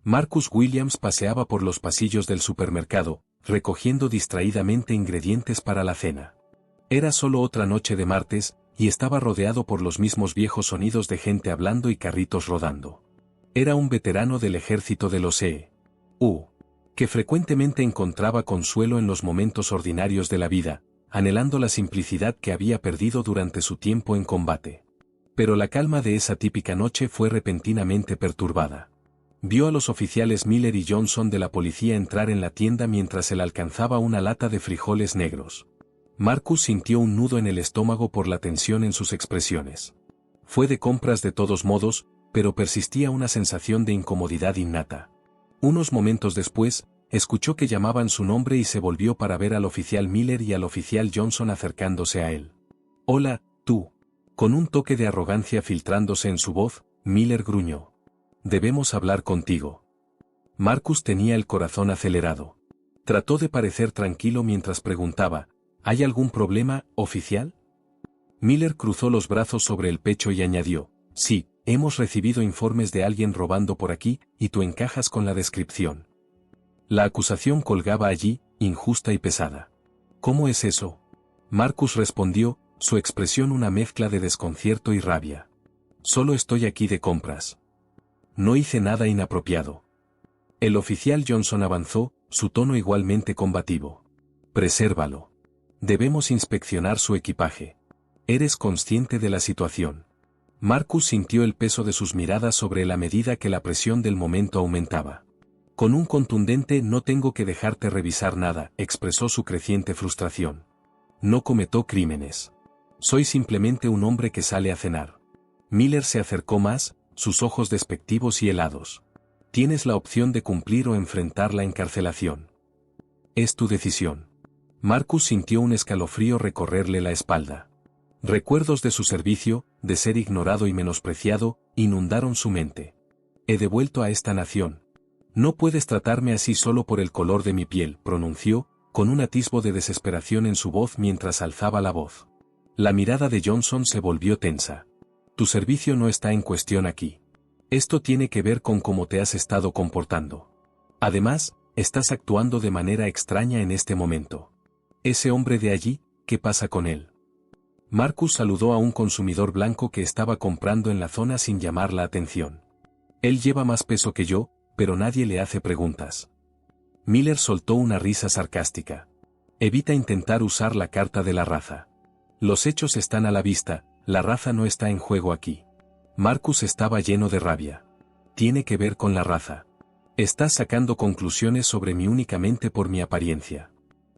Marcus Williams paseaba por los pasillos del supermercado, recogiendo distraídamente ingredientes para la cena. Era solo otra noche de martes, y estaba rodeado por los mismos viejos sonidos de gente hablando y carritos rodando. Era un veterano del ejército de los E.U., que frecuentemente encontraba consuelo en los momentos ordinarios de la vida, anhelando la simplicidad que había perdido durante su tiempo en combate. Pero la calma de esa típica noche fue repentinamente perturbada. Vio a los oficiales Miller y Johnson de la policía entrar en la tienda mientras él alcanzaba una lata de frijoles negros. Marcus sintió un nudo en el estómago por la tensión en sus expresiones. Fue de compras de todos modos, pero persistía una sensación de incomodidad innata. Unos momentos después, escuchó que llamaban su nombre y se volvió para ver al oficial Miller y al oficial Johnson acercándose a él. «Hola, tú». Con un toque de arrogancia filtrándose en su voz, Miller gruñó. «Debemos hablar contigo». Marcus tenía el corazón acelerado. Trató de parecer tranquilo mientras preguntaba, ¿hay algún problema, oficial? Miller cruzó los brazos sobre el pecho y añadió, «Sí, hemos recibido informes de alguien robando por aquí, y tú encajas con la descripción». La acusación colgaba allí, injusta y pesada. «¿Cómo es eso?». Marcus respondió, su expresión una mezcla de desconcierto y rabia. «Solo estoy aquí de compras. No hice nada inapropiado». El oficial Johnson avanzó, su tono igualmente combativo. «Presérvalo. Debemos inspeccionar su equipaje. ¿Eres consciente de la situación?». Marcus sintió el peso de sus miradas sobre él a medida que la presión del momento aumentaba. Con un contundente «no tengo que dejarte revisar nada», expresó su creciente frustración. «No cometó crímenes. Soy simplemente un hombre que sale a cenar». Miller se acercó más, sus ojos despectivos y helados. «Tienes la opción de cumplir o enfrentar la encarcelación. Es tu decisión». Marcus sintió un escalofrío recorrerle la espalda. Recuerdos de su servicio, de ser ignorado y menospreciado, inundaron su mente. «He devuelto a esta nación. No puedes tratarme así solo por el color de mi piel», pronunció, con un atisbo de desesperación en su voz mientras alzaba la voz. La mirada de Johnson se volvió tensa. «Tu servicio no está en cuestión aquí. Esto tiene que ver con cómo te has estado comportando. Además, estás actuando de manera extraña en este momento. Ese hombre de allí, ¿qué pasa con él?». Marcus saludó a un consumidor blanco que estaba comprando en la zona sin llamar la atención. «Él lleva más peso que yo, pero nadie le hace preguntas». Miller soltó una risa sarcástica. «Evita intentar usar la carta de la raza. Los hechos están a la vista, la raza no está en juego aquí». Marcus estaba lleno de rabia. «Tiene que ver con la raza. Estás sacando conclusiones sobre mí únicamente por mi apariencia.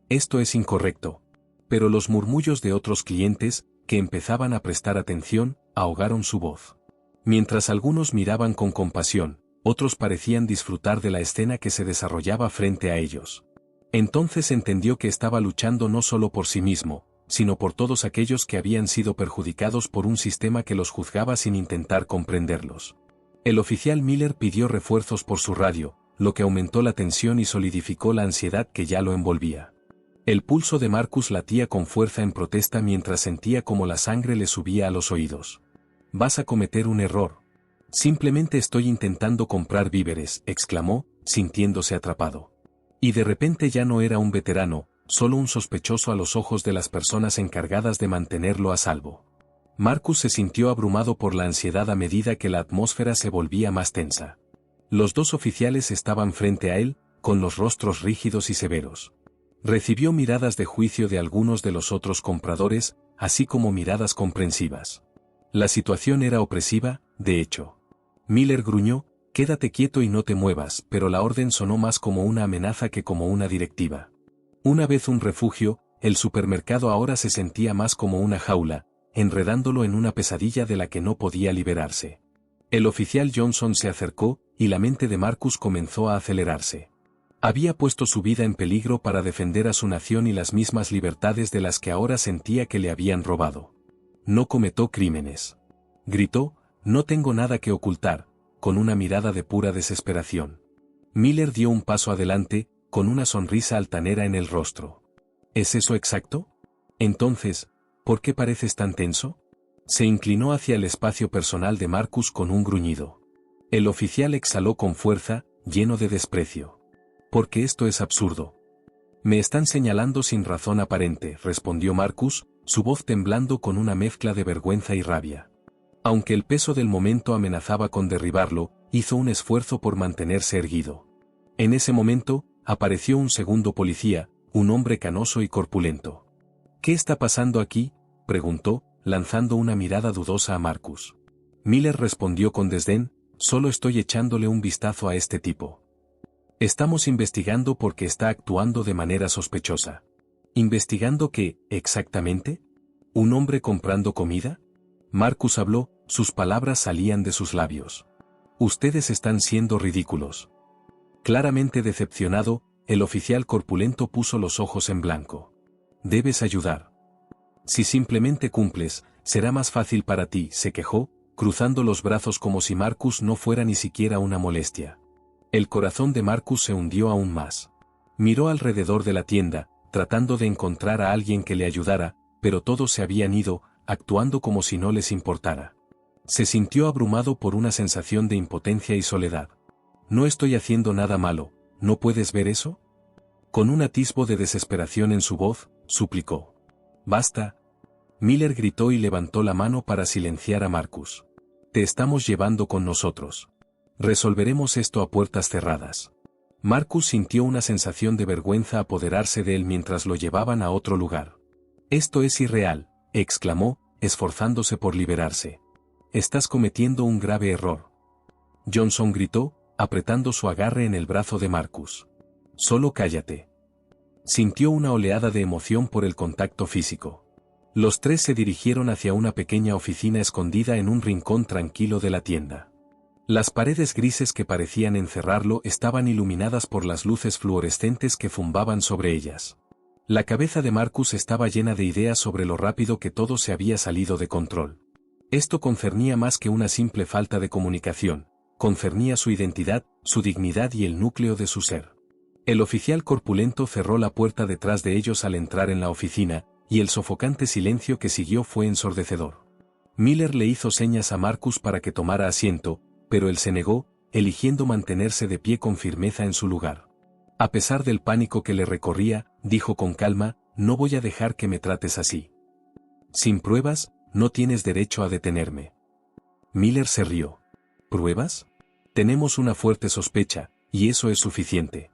Esto es incorrecto». Pero los murmullos de otros clientes, que empezaban a prestar atención, ahogaron su voz. Mientras algunos miraban con compasión, otros parecían disfrutar de la escena que se desarrollaba frente a ellos. Entonces entendió que estaba luchando no solo por sí mismo, sino por todos aquellos que habían sido perjudicados por un sistema que los juzgaba sin intentar comprenderlos. El oficial Miller pidió refuerzos por su radio, lo que aumentó la tensión y solidificó la ansiedad que ya lo envolvía. El pulso de Marcus latía con fuerza en protesta mientras sentía como la sangre le subía a los oídos. «Vas a cometer un error. Simplemente estoy intentando comprar víveres», exclamó, sintiéndose atrapado. Y de repente ya no era un veterano, solo un sospechoso a los ojos de las personas encargadas de mantenerlo a salvo. Marcus se sintió abrumado por la ansiedad a medida que la atmósfera se volvía más tensa. Los dos oficiales estaban frente a él, con los rostros rígidos y severos. Recibió miradas de juicio de algunos de los otros compradores, así como miradas comprensivas. La situación era opresiva, de hecho. Miller gruñó, «Quédate quieto y no te muevas», pero la orden sonó más como una amenaza que como una directiva. Una vez un refugio, el supermercado ahora se sentía más como una jaula, enredándolo en una pesadilla de la que no podía liberarse. El oficial Johnson se acercó, y la mente de Marcus comenzó a acelerarse. Había puesto su vida en peligro para defender a su nación y las mismas libertades de las que ahora sentía que le habían robado. «No cometó crímenes», gritó, «no tengo nada que ocultar», con una mirada de pura desesperación. Miller dio un paso adelante, con una sonrisa altanera en el rostro. «¿Es eso exacto? Entonces, ¿por qué pareces tan tenso?». Se inclinó hacia el espacio personal de Marcus con un gruñido. El oficial exhaló con fuerza, lleno de desprecio. Porque esto es absurdo. Me están señalando sin razón aparente, respondió Marcus, su voz temblando con una mezcla de vergüenza y rabia. Aunque el peso del momento amenazaba con derribarlo, hizo un esfuerzo por mantenerse erguido. En ese momento, apareció un segundo policía, un hombre canoso y corpulento. ¿Qué está pasando aquí?, preguntó, lanzando una mirada dudosa a Marcus. Miller respondió con desdén, solo estoy echándole un vistazo a este tipo. Estamos investigando porque está actuando de manera sospechosa. ¿Investigando qué, exactamente? ¿Un hombre comprando comida? Marcus habló, sus palabras salían de sus labios. Ustedes están siendo ridículos. Claramente decepcionado, el oficial corpulento puso los ojos en blanco. Debes ayudar. Si simplemente cumples, será más fácil para ti, se quejó, cruzando los brazos como si Marcus no fuera ni siquiera una molestia. El corazón de Marcus se hundió aún más. Miró alrededor de la tienda, tratando de encontrar a alguien que le ayudara, pero todos se habían ido, actuando como si no les importara. Se sintió abrumado por una sensación de impotencia y soledad. No estoy haciendo nada malo, ¿no puedes ver eso? Con un atisbo de desesperación en su voz, suplicó. Basta. Miller gritó y levantó la mano para silenciar a Marcus. Te estamos llevando con nosotros. Resolveremos esto a puertas cerradas. Marcus sintió una sensación de vergüenza apoderarse de él mientras lo llevaban a otro lugar. Esto es irreal, exclamó, esforzándose por liberarse. Estás cometiendo un grave error. Johnson gritó, apretando su agarre en el brazo de Marcus. Solo cállate. Sintió una oleada de emoción por el contacto físico. Los tres se dirigieron hacia una pequeña oficina escondida en un rincón tranquilo de la tienda. Las paredes grises que parecían encerrarlo estaban iluminadas por las luces fluorescentes que zumbaban sobre ellas. La cabeza de Marcus estaba llena de ideas sobre lo rápido que todo se había salido de control. Esto concernía más que una simple falta de comunicación, concernía su identidad, su dignidad y el núcleo de su ser. El oficial corpulento cerró la puerta detrás de ellos al entrar en la oficina, y el sofocante silencio que siguió fue ensordecedor. Miller le hizo señas a Marcus para que tomara asiento, pero él se negó, eligiendo mantenerse de pie con firmeza en su lugar. A pesar del pánico que le recorría, dijo con calma, no voy a dejar que me trates así. Sin pruebas, no tienes derecho a detenerme. Miller se rió. ¿Pruebas? Tenemos una fuerte sospecha, y eso es suficiente.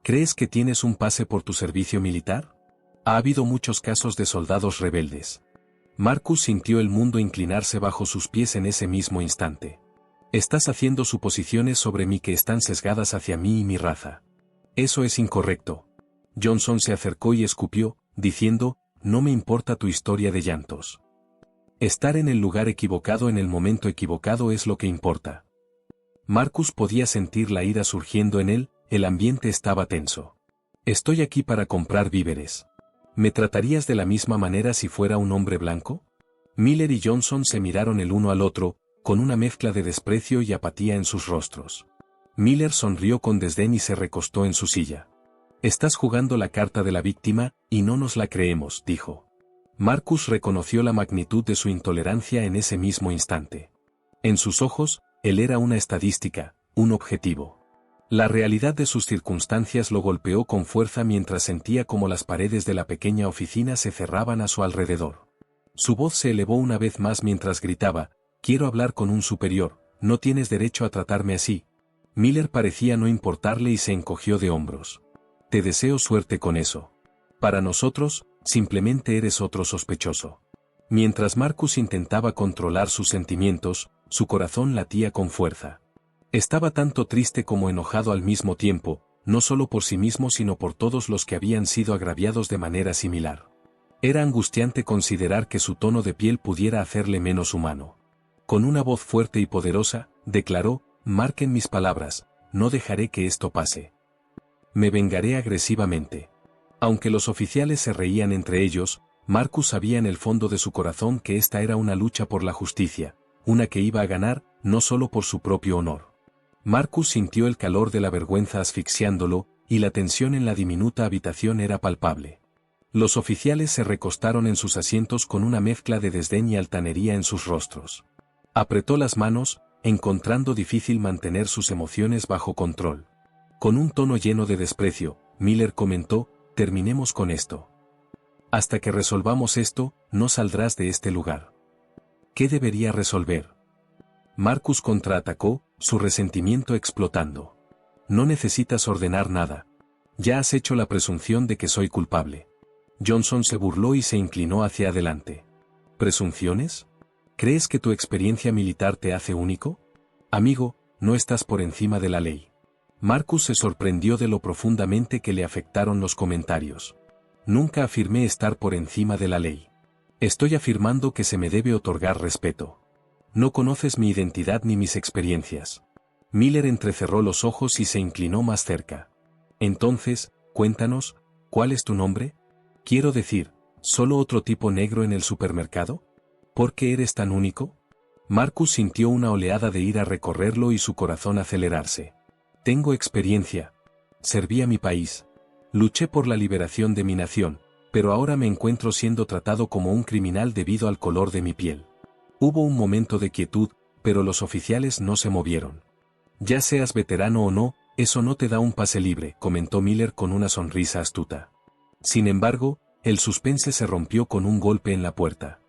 ¿Crees que tienes un pase por tu servicio militar? Ha habido muchos casos de soldados rebeldes. Marcus sintió el mundo inclinarse bajo sus pies en ese mismo instante. Estás haciendo suposiciones sobre mí que están sesgadas hacia mí y mi raza. Eso es incorrecto. Johnson se acercó y escupió, diciendo, no me importa tu historia de llantos. Estar en el lugar equivocado en el momento equivocado es lo que importa. Marcus podía sentir la ira surgiendo en él, el ambiente estaba tenso. Estoy aquí para comprar víveres. ¿Me tratarías de la misma manera si fuera un hombre blanco? Miller y Johnson se miraron el uno al otro, con una mezcla de desprecio y apatía en sus rostros. Miller sonrió con desdén y se recostó en su silla. Estás jugando la carta de la víctima, y no nos la creemos, dijo. Marcus reconoció la magnitud de su intolerancia en ese mismo instante. En sus ojos, él era una estadística, un objetivo. La realidad de sus circunstancias lo golpeó con fuerza mientras sentía como las paredes de la pequeña oficina se cerraban a su alrededor. Su voz se elevó una vez más mientras gritaba, quiero hablar con un superior, no tienes derecho a tratarme así. Miller parecía no importarle y se encogió de hombros. Te deseo suerte con eso. Para nosotros, simplemente eres otro sospechoso. Mientras Marcus intentaba controlar sus sentimientos, su corazón latía con fuerza. Estaba tanto triste como enojado al mismo tiempo, no solo por sí mismo sino por todos los que habían sido agraviados de manera similar. Era angustiante considerar que su tono de piel pudiera hacerle menos humano. Con una voz fuerte y poderosa, declaró, marquen mis palabras, no dejaré que esto pase. Me vengaré agresivamente. Aunque los oficiales se reían entre ellos, Marcus sabía en el fondo de su corazón que esta era una lucha por la justicia, una que iba a ganar, no solo por su propio honor. Marcus sintió el calor de la vergüenza asfixiándolo, y la tensión en la diminuta habitación era palpable. Los oficiales se recostaron en sus asientos con una mezcla de desdén y altanería en sus rostros. Apretó las manos, encontrando difícil mantener sus emociones bajo control. Con un tono lleno de desprecio, Miller comentó, terminemos con esto. Hasta que resolvamos esto, no saldrás de este lugar. ¿Qué debería resolver? Marcus contraatacó, su resentimiento explotando. No necesitas ordenar nada. Ya has hecho la presunción de que soy culpable. Johnson se burló y se inclinó hacia adelante. ¿Presunciones? ¿Crees que tu experiencia militar te hace único? Amigo, no estás por encima de la ley. Marcus se sorprendió de lo profundamente que le afectaron los comentarios. Nunca afirmé estar por encima de la ley. Estoy afirmando que se me debe otorgar respeto. No conoces mi identidad ni mis experiencias. Miller entrecerró los ojos y se inclinó más cerca. Entonces, cuéntanos, ¿cuál es tu nombre? Quiero decir, ¿solo otro tipo negro en el supermercado? ¿Por qué eres tan único? Marcus sintió una oleada de ira recorrerlo y su corazón acelerarse. Tengo experiencia. Serví a mi país. Luché por la liberación de mi nación, pero ahora me encuentro siendo tratado como un criminal debido al color de mi piel. Hubo un momento de quietud, pero los oficiales no se movieron. Ya seas veterano o no, eso no te da un pase libre, comentó Miller con una sonrisa astuta. Sin embargo, el suspense se rompió con un golpe en la puerta.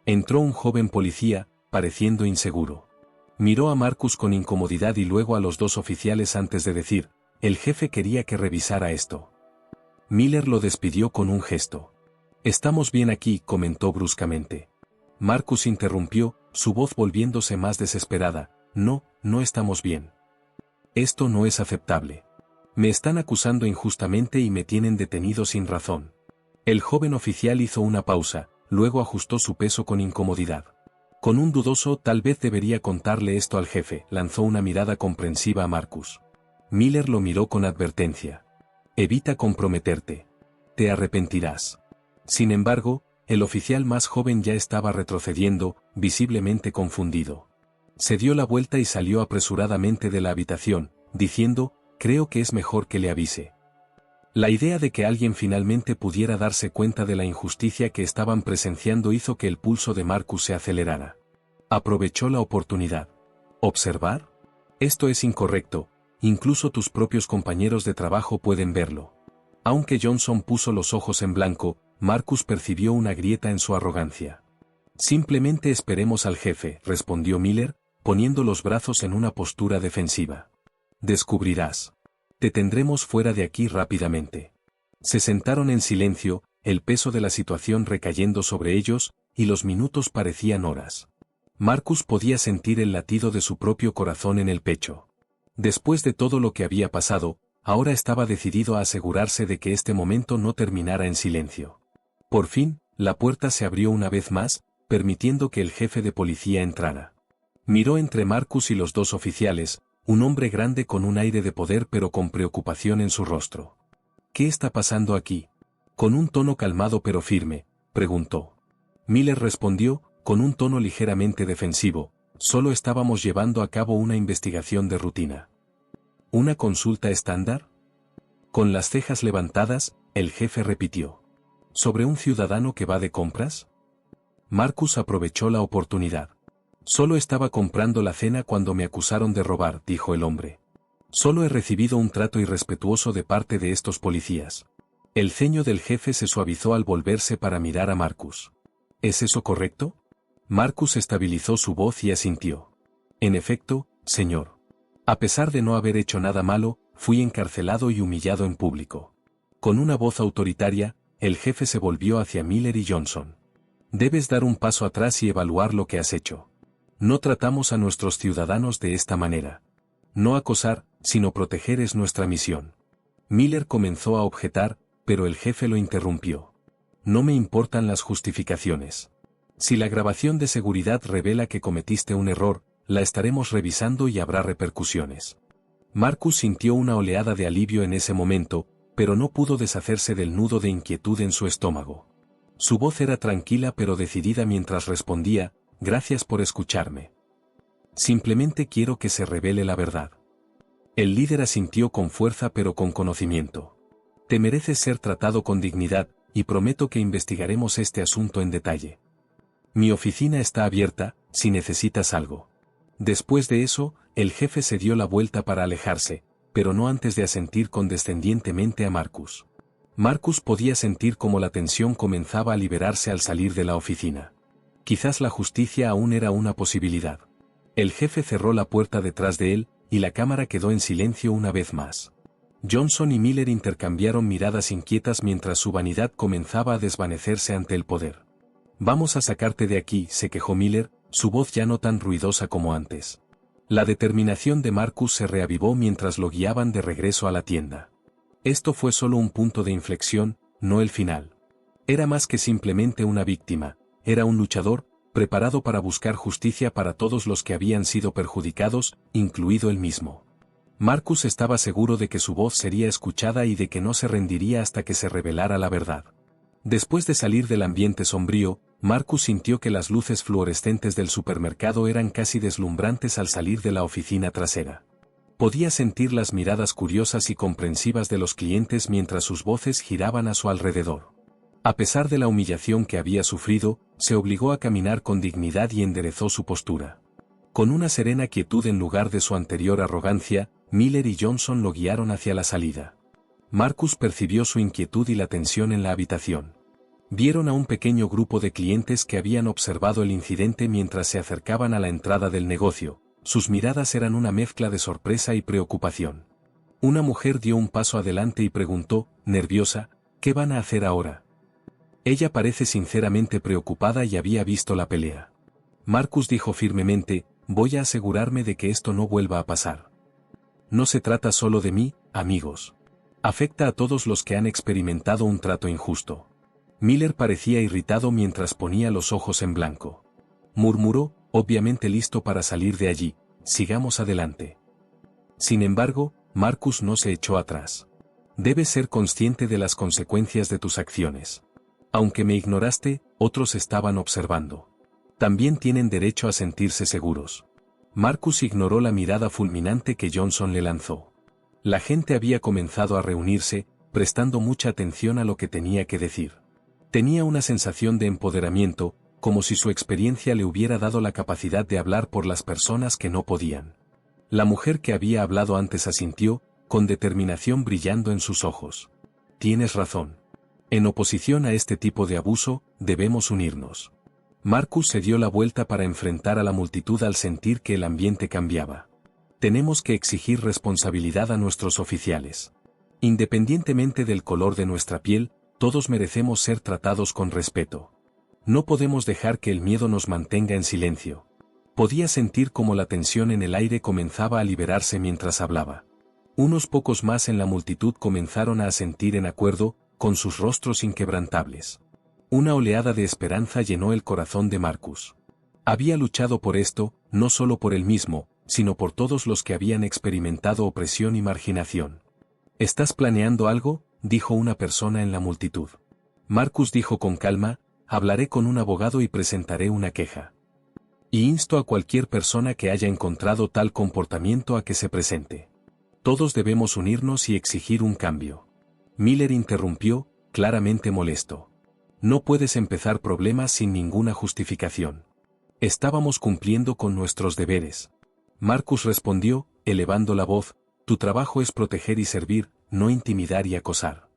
Entró un joven policía, pareciendo inseguro. Miró a Marcus con incomodidad y luego a los dos oficiales antes de decir, el jefe quería que revisara esto. Miller lo despidió con un gesto. Estamos bien aquí, comentó bruscamente. Marcus interrumpió, su voz volviéndose más desesperada. No, no estamos bien. Esto no es aceptable. Me están acusando injustamente y me tienen detenido sin razón. El joven oficial hizo una pausa, luego ajustó su peso con incomodidad. Con un dudoso tal vez debería contarle esto al jefe, lanzó una mirada comprensiva a Marcus. Miller lo miró con advertencia. Evita comprometerte. Te arrepentirás. Sin embargo, el oficial más joven ya estaba retrocediendo, visiblemente confundido. Se dio la vuelta y salió apresuradamente de la habitación, diciendo, creo que es mejor que le avise. La idea de que alguien finalmente pudiera darse cuenta de la injusticia que estaban presenciando hizo que el pulso de Marcus se acelerara. Aprovechó la oportunidad. ¿Observar? Esto es incorrecto, incluso tus propios compañeros de trabajo pueden verlo. Aunque Johnson puso los ojos en blanco, Marcus percibió una grieta en su arrogancia. Simplemente esperemos al jefe, respondió Miller, poniendo los brazos en una postura defensiva. Descubrirás. Te tendremos fuera de aquí rápidamente. Se sentaron en silencio, el peso de la situación recayendo sobre ellos, y los minutos parecían horas. Marcus podía sentir el latido de su propio corazón en el pecho. Después de todo lo que había pasado, ahora estaba decidido a asegurarse de que este momento no terminara en silencio. Por fin, la puerta se abrió una vez más, permitiendo que el jefe de policía entrara. Miró entre Marcus y los dos oficiales, un hombre grande con un aire de poder pero con preocupación en su rostro. ¿Qué está pasando aquí? Con un tono calmado pero firme, preguntó. Miller respondió, con un tono ligeramente defensivo, solo estábamos llevando a cabo una investigación de rutina. ¿Una consulta estándar? Con las cejas levantadas, el jefe repitió. ¿Sobre un ciudadano que va de compras? Marcus aprovechó la oportunidad. Solo estaba comprando la cena cuando me acusaron de robar, dijo el hombre. Solo he recibido un trato irrespetuoso de parte de estos policías. El ceño del jefe se suavizó al volverse para mirar a Marcus. ¿Es eso correcto? Marcus estabilizó su voz y asintió. En efecto, señor. A pesar de no haber hecho nada malo, fui encarcelado y humillado en público. Con una voz autoritaria, el jefe se volvió hacia Miller y Johnson. Debes dar un paso atrás y evaluar lo que has hecho. No tratamos a nuestros ciudadanos de esta manera. No acosar, sino proteger es nuestra misión. Miller comenzó a objetar, pero el jefe lo interrumpió. No me importan las justificaciones. Si la grabación de seguridad revela que cometiste un error, la estaremos revisando y habrá repercusiones. Marcus sintió una oleada de alivio en ese momento, pero no pudo deshacerse del nudo de inquietud en su estómago. Su voz era tranquila pero decidida mientras respondía, gracias por escucharme. Simplemente quiero que se revele la verdad. El líder asintió con fuerza pero con conocimiento. Te mereces ser tratado con dignidad, y prometo que investigaremos este asunto en detalle. Mi oficina está abierta, si necesitas algo. Después de eso, el jefe se dio la vuelta para alejarse, pero no antes de asentir condescendientemente a Marcus. Marcus podía sentir cómo la tensión comenzaba a liberarse al salir de la oficina. Quizás la justicia aún era una posibilidad. El jefe cerró la puerta detrás de él, y la cámara quedó en silencio una vez más. Johnson y Miller intercambiaron miradas inquietas mientras su vanidad comenzaba a desvanecerse ante el poder. «Vamos a sacarte de aquí», se quejó Miller, su voz ya no tan ruidosa como antes. La determinación de Marcus se reavivó mientras lo guiaban de regreso a la tienda. Esto fue solo un punto de inflexión, no el final. Era más que simplemente una víctima, era un luchador, preparado para buscar justicia para todos los que habían sido perjudicados, incluido él mismo. Marcus estaba seguro de que su voz sería escuchada y de que no se rendiría hasta que se revelara la verdad. Después de salir del ambiente sombrío, Marcus sintió que las luces fluorescentes del supermercado eran casi deslumbrantes al salir de la oficina trasera. Podía sentir las miradas curiosas y comprensivas de los clientes mientras sus voces giraban a su alrededor. A pesar de la humillación que había sufrido, se obligó a caminar con dignidad y enderezó su postura. Con una serena quietud en lugar de su anterior arrogancia, Miller y Johnson lo guiaron hacia la salida. Marcus percibió su inquietud y la tensión en la habitación. Vieron a un pequeño grupo de clientes que habían observado el incidente mientras se acercaban a la entrada del negocio. Sus miradas eran una mezcla de sorpresa y preocupación. Una mujer dio un paso adelante y preguntó, nerviosa, ¿qué van a hacer ahora? Ella parece sinceramente preocupada y había visto la pelea. Marcus dijo firmemente, voy a asegurarme de que esto no vuelva a pasar. No se trata solo de mí, amigos. Afecta a todos los que han experimentado un trato injusto. Miller parecía irritado mientras ponía los ojos en blanco. Murmuró, obviamente listo para salir de allí, sigamos adelante. Sin embargo, Marcus no se echó atrás. Debes ser consciente de las consecuencias de tus acciones. Aunque me ignoraste, otros estaban observando. También tienen derecho a sentirse seguros. Marcus ignoró la mirada fulminante que Johnson le lanzó. La gente había comenzado a reunirse, prestando mucha atención a lo que tenía que decir. Tenía una sensación de empoderamiento, como si su experiencia le hubiera dado la capacidad de hablar por las personas que no podían. La mujer que había hablado antes asintió, con determinación brillando en sus ojos. Tienes razón. En oposición a este tipo de abuso, debemos unirnos. Marcus se dio la vuelta para enfrentar a la multitud al sentir que el ambiente cambiaba. Tenemos que exigir responsabilidad a nuestros oficiales. Independientemente del color de nuestra piel, todos merecemos ser tratados con respeto. No podemos dejar que el miedo nos mantenga en silencio. Podía sentir cómo la tensión en el aire comenzaba a liberarse mientras hablaba. Unos pocos más en la multitud comenzaron a asentir en acuerdo, con sus rostros inquebrantables. Una oleada de esperanza llenó el corazón de Marcus. Había luchado por esto, no solo por él mismo, sino por todos los que habían experimentado opresión y marginación. ¿Estás planeando algo?, dijo una persona en la multitud. Marcus dijo con calma, hablaré con un abogado y presentaré una queja. Y insto a cualquier persona que haya encontrado tal comportamiento a que se presente. Todos debemos unirnos y exigir un cambio. Miller interrumpió, claramente molesto. No puedes empezar problemas sin ninguna justificación. Estábamos cumpliendo con nuestros deberes. Marcus respondió, elevando la voz, tu trabajo es proteger y servir, no intimidar y acosar.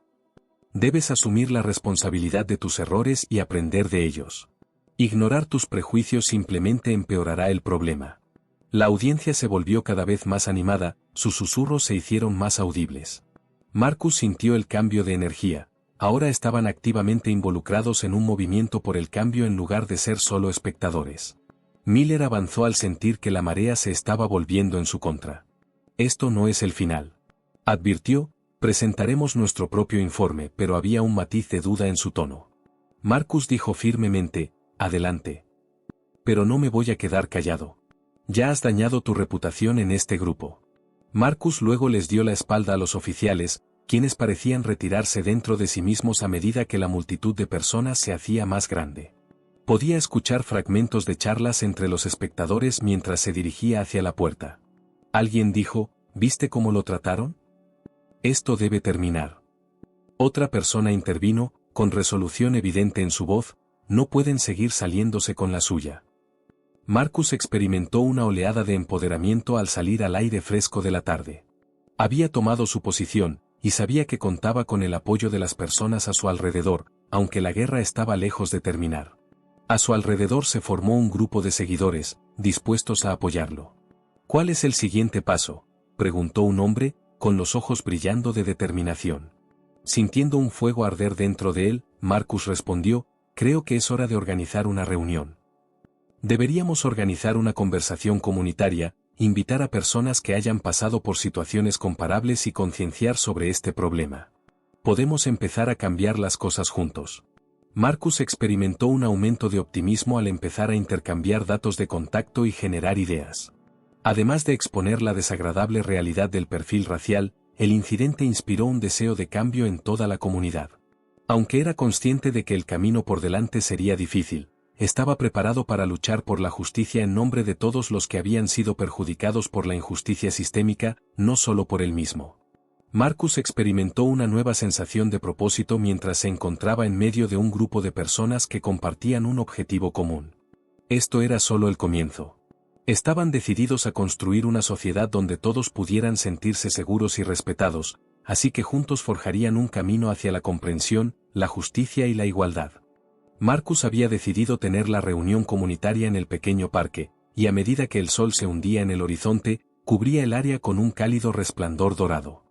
Debes asumir la responsabilidad de tus errores y aprender de ellos. Ignorar tus prejuicios simplemente empeorará el problema. La audiencia se volvió cada vez más animada, sus susurros se hicieron más audibles. Marcus sintió el cambio de energía, ahora estaban activamente involucrados en un movimiento por el cambio en lugar de ser solo espectadores. Miller avanzó al sentir que la marea se estaba volviendo en su contra. Esto no es el final. Advirtió, presentaremos nuestro propio informe, pero había un matiz de duda en su tono. Marcus dijo firmemente, adelante. Pero no me voy a quedar callado. Ya has dañado tu reputación en este grupo. Marcus luego les dio la espalda a los oficiales, quienes parecían retirarse dentro de sí mismos a medida que la multitud de personas se hacía más grande. Podía escuchar fragmentos de charlas entre los espectadores mientras se dirigía hacia la puerta. Alguien dijo, ¿viste cómo lo trataron? Esto debe terminar. Otra persona intervino, con resolución evidente en su voz, no pueden seguir saliéndose con la suya. Marcus experimentó una oleada de empoderamiento al salir al aire fresco de la tarde. Había tomado su posición, y sabía que contaba con el apoyo de las personas a su alrededor, aunque la guerra estaba lejos de terminar. A su alrededor se formó un grupo de seguidores, dispuestos a apoyarlo. ¿Cuál es el siguiente paso?, preguntó un hombre, con los ojos brillando de determinación. Sintiendo un fuego arder dentro de él, Marcus respondió: creo que es hora de organizar una reunión. Deberíamos organizar una conversación comunitaria, invitar a personas que hayan pasado por situaciones comparables y concienciar sobre este problema. Podemos empezar a cambiar las cosas juntos. Marcus experimentó un aumento de optimismo al empezar a intercambiar datos de contacto y generar ideas. Además de exponer la desagradable realidad del perfil racial, el incidente inspiró un deseo de cambio en toda la comunidad. Aunque era consciente de que el camino por delante sería difícil, estaba preparado para luchar por la justicia en nombre de todos los que habían sido perjudicados por la injusticia sistémica, no solo por él mismo. Marcus experimentó una nueva sensación de propósito mientras se encontraba en medio de un grupo de personas que compartían un objetivo común. Esto era solo el comienzo. Estaban decididos a construir una sociedad donde todos pudieran sentirse seguros y respetados, así que juntos forjarían un camino hacia la comprensión, la justicia y la igualdad. Marcus había decidido tener la reunión comunitaria en el pequeño parque, y a medida que el sol se hundía en el horizonte, cubría el área con un cálido resplandor dorado.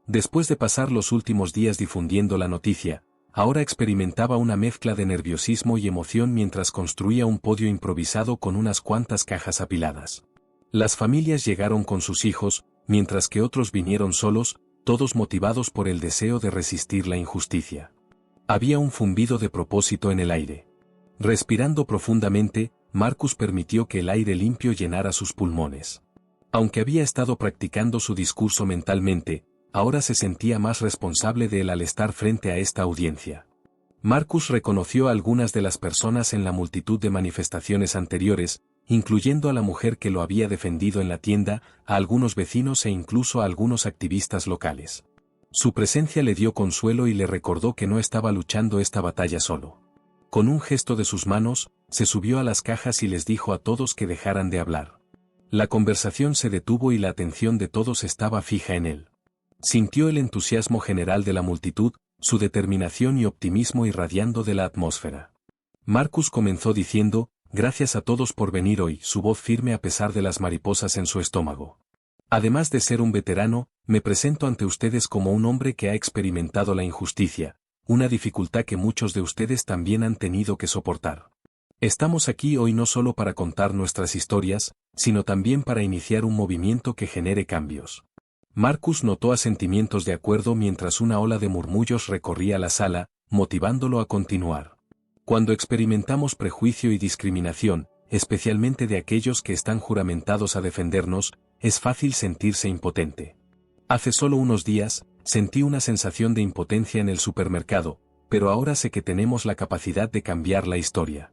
Después de pasar los últimos días difundiendo la noticia, ahora experimentaba una mezcla de nerviosismo y emoción mientras construía un podio improvisado con unas cuantas cajas apiladas. Las familias llegaron con sus hijos, mientras que otros vinieron solos, todos motivados por el deseo de resistir la injusticia. Había un zumbido de propósito en el aire. Respirando profundamente, Marcus permitió que el aire limpio llenara sus pulmones. Aunque había estado practicando su discurso mentalmente, ahora se sentía más responsable de él al estar frente a esta audiencia. Marcus reconoció a algunas de las personas en la multitud de manifestaciones anteriores, incluyendo a la mujer que lo había defendido en la tienda, a algunos vecinos e incluso a algunos activistas locales. Su presencia le dio consuelo y le recordó que no estaba luchando esta batalla solo. Con un gesto de sus manos, se subió a las cajas y les dijo a todos que dejaran de hablar. La conversación se detuvo y la atención de todos estaba fija en él. Sintió el entusiasmo general de la multitud, su determinación y optimismo irradiando de la atmósfera. Marcus comenzó diciendo: gracias a todos por venir hoy, su voz firme a pesar de las mariposas en su estómago. Además de ser un veterano, me presento ante ustedes como un hombre que ha experimentado la injusticia, una dificultad que muchos de ustedes también han tenido que soportar. Estamos aquí hoy no solo para contar nuestras historias, sino también para iniciar un movimiento que genere cambios. Marcus notó asentimientos de acuerdo mientras una ola de murmullos recorría la sala, motivándolo a continuar. Cuando experimentamos prejuicio y discriminación, especialmente de aquellos que están juramentados a defendernos, es fácil sentirse impotente. Hace solo unos días, sentí una sensación de impotencia en el supermercado, pero ahora sé que tenemos la capacidad de cambiar la historia.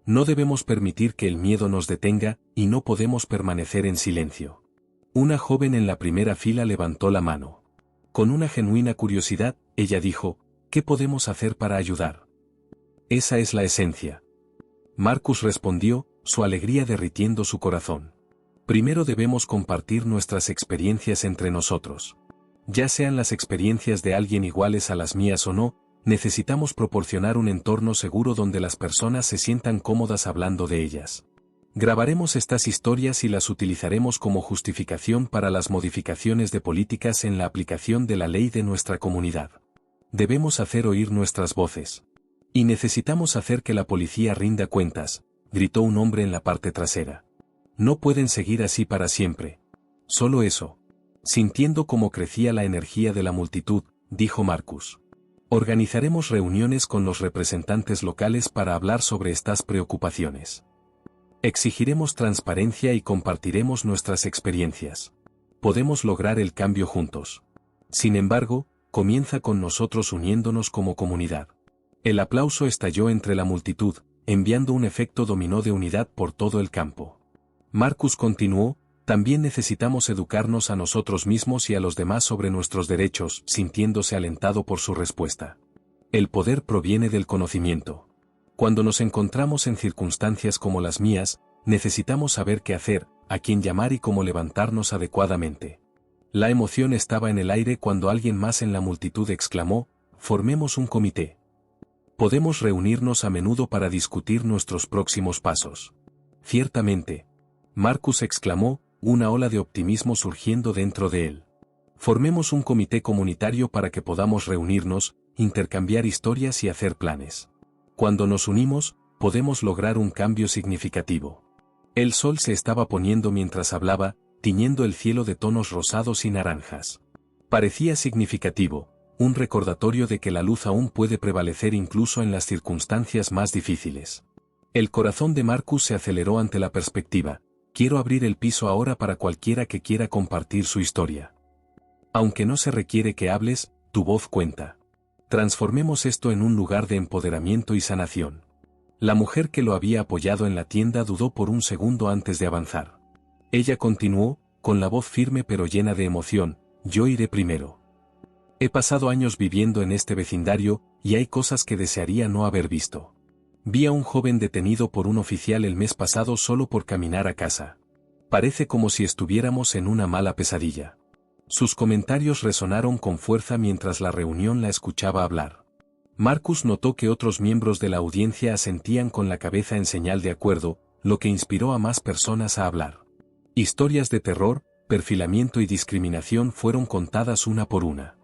No debemos permitir que el miedo nos detenga, y no podemos permanecer en silencio. Una joven en la primera fila levantó la mano. Con una genuina curiosidad, ella dijo: ¿qué podemos hacer para ayudar? Esa es la esencia. Marcus respondió, su alegría derritiendo su corazón. Primero debemos compartir nuestras experiencias entre nosotros. Ya sean las experiencias de alguien iguales a las mías o no, necesitamos proporcionar un entorno seguro donde las personas se sientan cómodas hablando de ellas. Grabaremos estas historias y las utilizaremos como justificación para las modificaciones de políticas en la aplicación de la ley de nuestra comunidad. Debemos hacer oír nuestras voces. Y necesitamos hacer que la policía rinda cuentas, gritó un hombre en la parte trasera. No pueden seguir así para siempre. Solo eso. Sintiendo cómo crecía la energía de la multitud, dijo Marcus. Organizaremos reuniones con los representantes locales para hablar sobre estas preocupaciones. Exigiremos transparencia y compartiremos nuestras experiencias. Podemos lograr el cambio juntos. Sin embargo, comienza con nosotros uniéndonos como comunidad. El aplauso estalló entre la multitud, enviando un efecto dominó de unidad por todo el campo. Marcus continuó: también necesitamos educarnos a nosotros mismos y a los demás sobre nuestros derechos, sintiéndose alentado por su respuesta. El poder proviene del conocimiento. Cuando nos encontramos en circunstancias como las mías, necesitamos saber qué hacer, a quién llamar y cómo levantarnos adecuadamente. La emoción estaba en el aire cuando alguien más en la multitud exclamó: «Formemos un comité. Podemos reunirnos a menudo para discutir nuestros próximos pasos». «Ciertamente», Marcus exclamó, una ola de optimismo surgiendo dentro de él. «Formemos un comité comunitario para que podamos reunirnos, intercambiar historias y hacer planes. Cuando nos unimos, podemos lograr un cambio significativo». El sol se estaba poniendo mientras hablaba, tiñendo el cielo de tonos rosados y naranjas. Parecía significativo, un recordatorio de que la luz aún puede prevalecer incluso en las circunstancias más difíciles. El corazón de Marcus se aceleró ante la perspectiva: «Quiero abrir el piso ahora para cualquiera que quiera compartir su historia. Aunque no se requiere que hables, tu voz cuenta. Transformemos esto en un lugar de empoderamiento y sanación». La mujer que lo había apoyado en la tienda dudó por un segundo antes de avanzar. Ella continuó, con la voz firme pero llena de emoción: «Yo iré primero. He pasado años viviendo en este vecindario, y hay cosas que desearía no haber visto. Vi a un joven detenido por un oficial el mes pasado solo por caminar a casa. Parece como si estuviéramos en una mala pesadilla». Sus comentarios resonaron con fuerza mientras la reunión la escuchaba hablar. Marcus notó que otros miembros de la audiencia asentían con la cabeza en señal de acuerdo, lo que inspiró a más personas a hablar. Historias de terror, perfilamiento y discriminación fueron contadas una por una.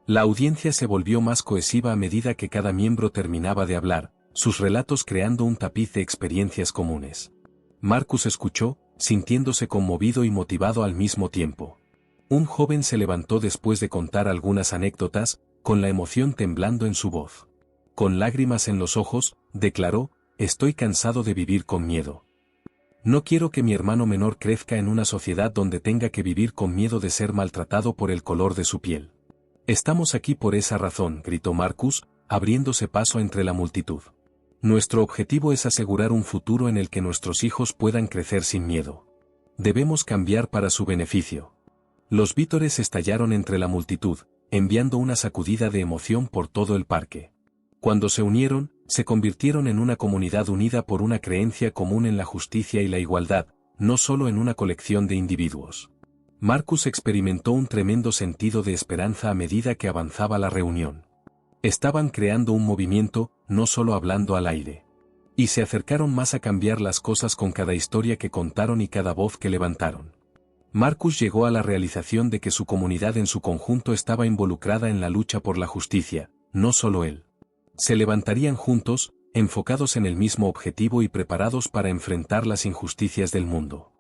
La audiencia se volvió más cohesiva a medida que cada miembro terminaba de hablar, sus relatos creando un tapiz de experiencias comunes. Marcus escuchó, sintiéndose conmovido y motivado al mismo tiempo. Un joven se levantó después de contar algunas anécdotas, con la emoción temblando en su voz. Con lágrimas en los ojos, declaró: «Estoy cansado de vivir con miedo. No quiero que mi hermano menor crezca en una sociedad donde tenga que vivir con miedo de ser maltratado por el color de su piel». «Estamos aquí por esa razón», gritó Marcus, abriéndose paso entre la multitud. «Nuestro objetivo es asegurar un futuro en el que nuestros hijos puedan crecer sin miedo. Debemos cambiar para su beneficio». Los vítores estallaron entre la multitud, enviando una sacudida de emoción por todo el parque. Cuando se unieron, se convirtieron en una comunidad unida por una creencia común en la justicia y la igualdad, no solo en una colección de individuos. Marcus experimentó un tremendo sentido de esperanza a medida que avanzaba la reunión. Estaban creando un movimiento, no solo hablando al aire. Y se acercaron más a cambiar las cosas con cada historia que contaron y cada voz que levantaron. Marcus llegó a la realización de que su comunidad en su conjunto estaba involucrada en la lucha por la justicia, no solo él. Se levantarían juntos, enfocados en el mismo objetivo y preparados para enfrentar las injusticias del mundo.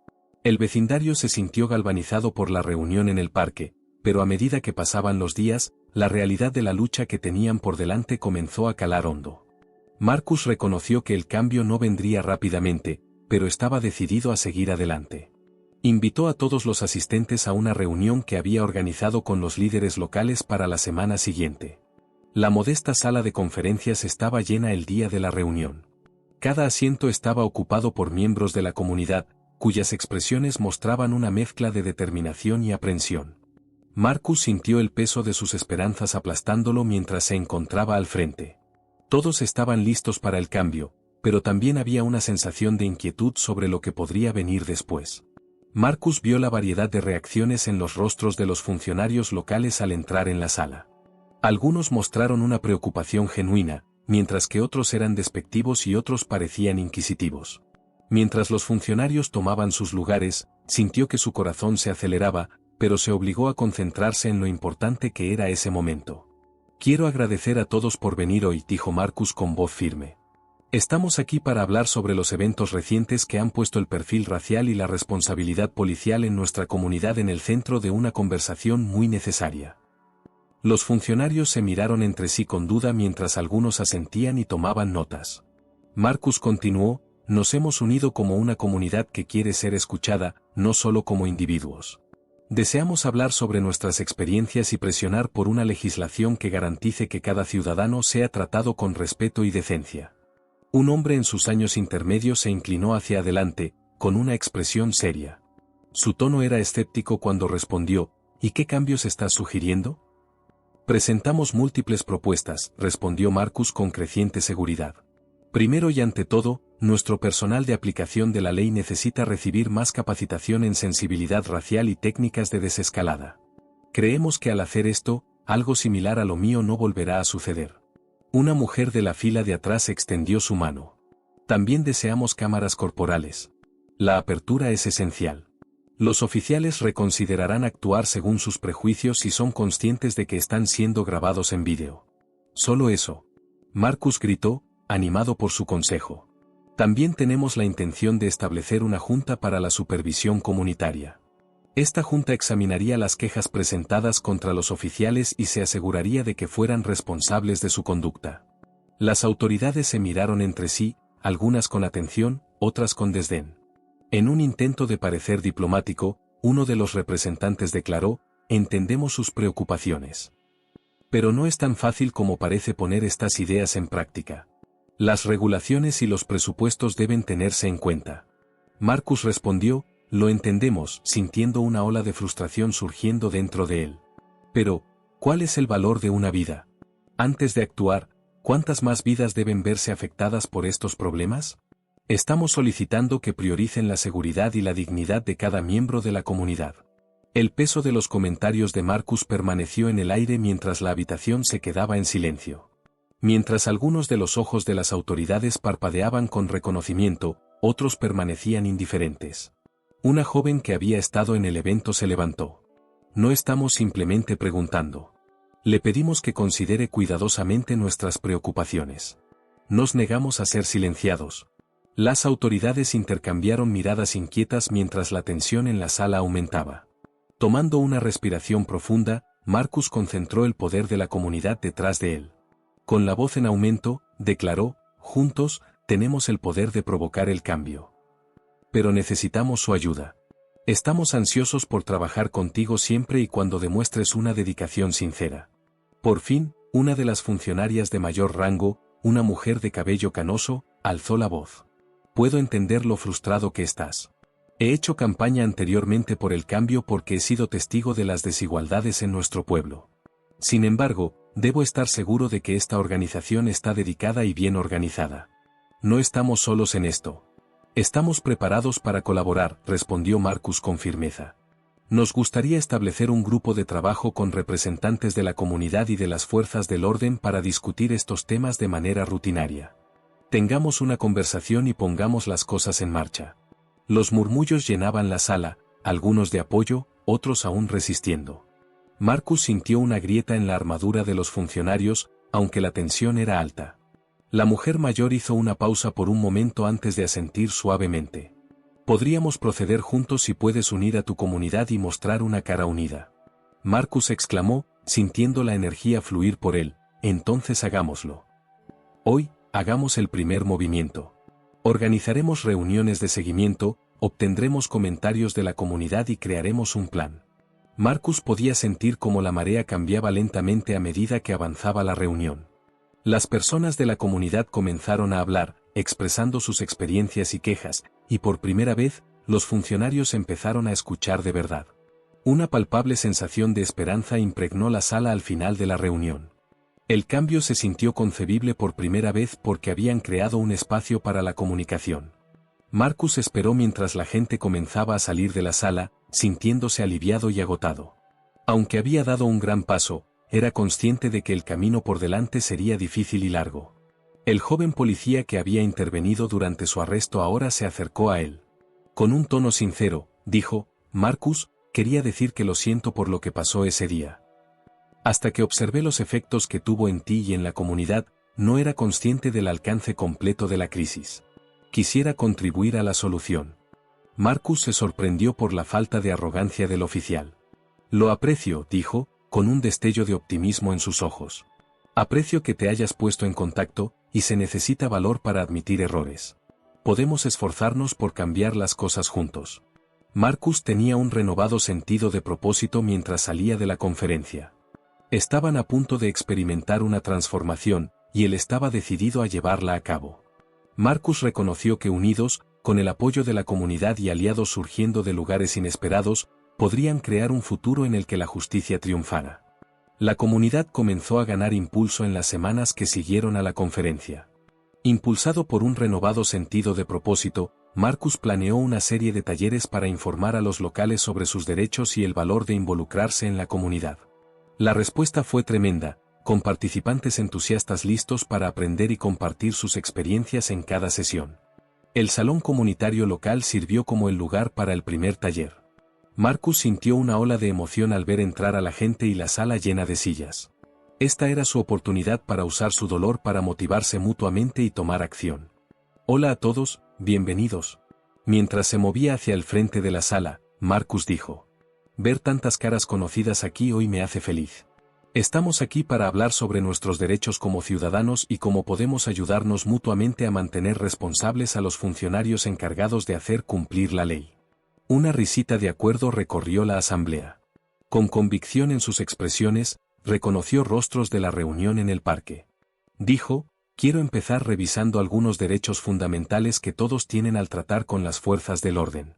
El vecindario se sintió galvanizado por la reunión en el parque, pero a medida que pasaban los días, la realidad de la lucha que tenían por delante comenzó a calar hondo. Marcus reconoció que el cambio no vendría rápidamente, pero estaba decidido a seguir adelante. Invitó a todos los asistentes a una reunión que había organizado con los líderes locales para la semana siguiente. La modesta sala de conferencias estaba llena el día de la reunión. Cada asiento estaba ocupado por miembros de la comunidad, cuyas expresiones mostraban una mezcla de determinación y aprensión. Marcus sintió el peso de sus esperanzas aplastándolo mientras se encontraba al frente. Todos estaban listos para el cambio, pero también había una sensación de inquietud sobre lo que podría venir después. Marcus vio la variedad de reacciones en los rostros de los funcionarios locales al entrar en la sala. Algunos mostraron una preocupación genuina, mientras que otros eran despectivos y otros parecían inquisitivos. Mientras los funcionarios tomaban sus lugares, sintió que su corazón se aceleraba, pero se obligó a concentrarse en lo importante que era ese momento. «Quiero agradecer a todos por venir hoy», dijo Marcus con voz firme. «Estamos aquí para hablar sobre los eventos recientes que han puesto el perfil racial y la responsabilidad policial en nuestra comunidad en el centro de una conversación muy necesaria». Los funcionarios se miraron entre sí con duda mientras algunos asentían y tomaban notas. Marcus continuó: «Nos hemos unido como una comunidad que quiere ser escuchada, no solo como individuos. Deseamos hablar sobre nuestras experiencias y presionar por una legislación que garantice que cada ciudadano sea tratado con respeto y decencia». Un hombre en sus años intermedios se inclinó hacia adelante, con una expresión seria. Su tono era escéptico cuando respondió: «¿Y qué cambios estás sugiriendo?». «Presentamos múltiples propuestas», respondió Marcus con creciente seguridad. «Primero y ante todo, nuestro personal de aplicación de la ley necesita recibir más capacitación en sensibilidad racial y técnicas de desescalada. Creemos que al hacer esto, algo similar a lo mío no volverá a suceder. Una mujer de la fila de atrás extendió su mano. También deseamos cámaras corporales. La apertura es esencial. Los oficiales reconsiderarán actuar según sus prejuicios si son conscientes de que están siendo grabados en vídeo. Solo eso. Marcus gritó, animado por su consejo. También tenemos la intención de establecer una junta para la supervisión comunitaria. Esta junta examinaría las quejas presentadas contra los oficiales y se aseguraría de que fueran responsables de su conducta. Las autoridades se miraron entre sí, algunas con atención, otras con desdén. En un intento de parecer diplomático, uno de los representantes declaró: entendemos sus preocupaciones. Pero no es tan fácil como parece poner estas ideas en práctica. Las regulaciones y los presupuestos deben tenerse en cuenta. Marcus respondió: lo entendemos, sintiendo una ola de frustración surgiendo dentro de él. Pero, ¿cuál es el valor de una vida? Antes de actuar, ¿cuántas más vidas deben verse afectadas por estos problemas? Estamos solicitando que prioricen la seguridad y la dignidad de cada miembro de la comunidad. El peso de los comentarios de Marcus permaneció en el aire mientras la habitación se quedaba en silencio. Mientras algunos de los ojos de las autoridades parpadeaban con reconocimiento, otros permanecían indiferentes. Una joven que había estado en el evento se levantó. No estamos simplemente preguntando. Le pedimos que considere cuidadosamente nuestras preocupaciones. Nos negamos a ser silenciados. Las autoridades intercambiaron miradas inquietas mientras la tensión en la sala aumentaba. Tomando una respiración profunda, Marcus concentró el poder de la comunidad detrás de él. Con la voz en aumento, declaró: juntos, tenemos el poder de provocar el cambio. Pero necesitamos su ayuda. Estamos ansiosos por trabajar contigo siempre y cuando demuestres una dedicación sincera. Por fin, una de las funcionarias de mayor rango, una mujer de cabello canoso, alzó la voz. Puedo entender lo frustrado que estás. He hecho campaña anteriormente por el cambio porque he sido testigo de las desigualdades en nuestro pueblo. Sin embargo, debo estar seguro de que esta organización está dedicada y bien organizada. No estamos solos en esto. Estamos preparados para colaborar, respondió Marcus con firmeza. Nos gustaría establecer un grupo de trabajo con representantes de la comunidad y de las fuerzas del orden para discutir estos temas de manera rutinaria. Tengamos una conversación y pongamos las cosas en marcha. Los murmullos llenaban la sala, algunos de apoyo, otros aún resistiendo. Marcus sintió una grieta en la armadura de los funcionarios, aunque la tensión era alta. La mujer mayor hizo una pausa por un momento antes de asentir suavemente. Podríamos proceder juntos si puedes unir a tu comunidad y mostrar una cara unida. Marcus exclamó, sintiendo la energía fluir por él: entonces hagámoslo. Hoy, hagamos el primer movimiento. Organizaremos reuniones de seguimiento, obtendremos comentarios de la comunidad y crearemos un plan. Marcus podía sentir cómo la marea cambiaba lentamente a medida que avanzaba la reunión. Las personas de la comunidad comenzaron a hablar, expresando sus experiencias y quejas, y por primera vez, los funcionarios empezaron a escuchar de verdad. Una palpable sensación de esperanza impregnó la sala al final de la reunión. El cambio se sintió concebible por primera vez porque habían creado un espacio para la comunicación. Marcus esperó mientras la gente comenzaba a salir de la sala, sintiéndose aliviado y agotado. Aunque había dado un gran paso, era consciente de que el camino por delante sería difícil y largo. El joven policía que había intervenido durante su arresto ahora se acercó a él. Con un tono sincero, dijo: Marcus, quería decir que lo siento por lo que pasó ese día. Hasta que observé los efectos que tuvo en ti y en la comunidad, no era consciente del alcance completo de la crisis. Quisiera contribuir a la solución. Marcus se sorprendió por la falta de arrogancia del oficial. Lo aprecio, dijo, con un destello de optimismo en sus ojos. Aprecio que te hayas puesto en contacto, y se necesita valor para admitir errores. Podemos esforzarnos por cambiar las cosas juntos. Marcus tenía un renovado sentido de propósito mientras salía de la conferencia. Estaban a punto de experimentar una transformación, y él estaba decidido a llevarla a cabo. Marcus reconoció que unidos, con el apoyo de la comunidad y aliados surgiendo de lugares inesperados, podrían crear un futuro en el que la justicia triunfara. La comunidad comenzó a ganar impulso en las semanas que siguieron a la conferencia. Impulsado por un renovado sentido de propósito, Marcus planeó una serie de talleres para informar a los locales sobre sus derechos y el valor de involucrarse en la comunidad. La respuesta fue tremenda, con participantes entusiastas listos para aprender y compartir sus experiencias en cada sesión. El salón comunitario local sirvió como el lugar para el primer taller. Marcus sintió una ola de emoción al ver entrar a la gente y la sala llena de sillas. Esta era su oportunidad para usar su dolor para motivarse mutuamente y tomar acción. Hola a todos, bienvenidos. Mientras se movía hacia el frente de la sala, Marcus dijo: ver tantas caras conocidas aquí hoy me hace feliz. Estamos aquí para hablar sobre nuestros derechos como ciudadanos y cómo podemos ayudarnos mutuamente a mantener responsables a los funcionarios encargados de hacer cumplir la ley. Una risita de acuerdo recorrió la asamblea. Con convicción en sus expresiones, reconoció rostros de la reunión en el parque. Dijo: quiero empezar revisando algunos derechos fundamentales que todos tienen al tratar con las fuerzas del orden.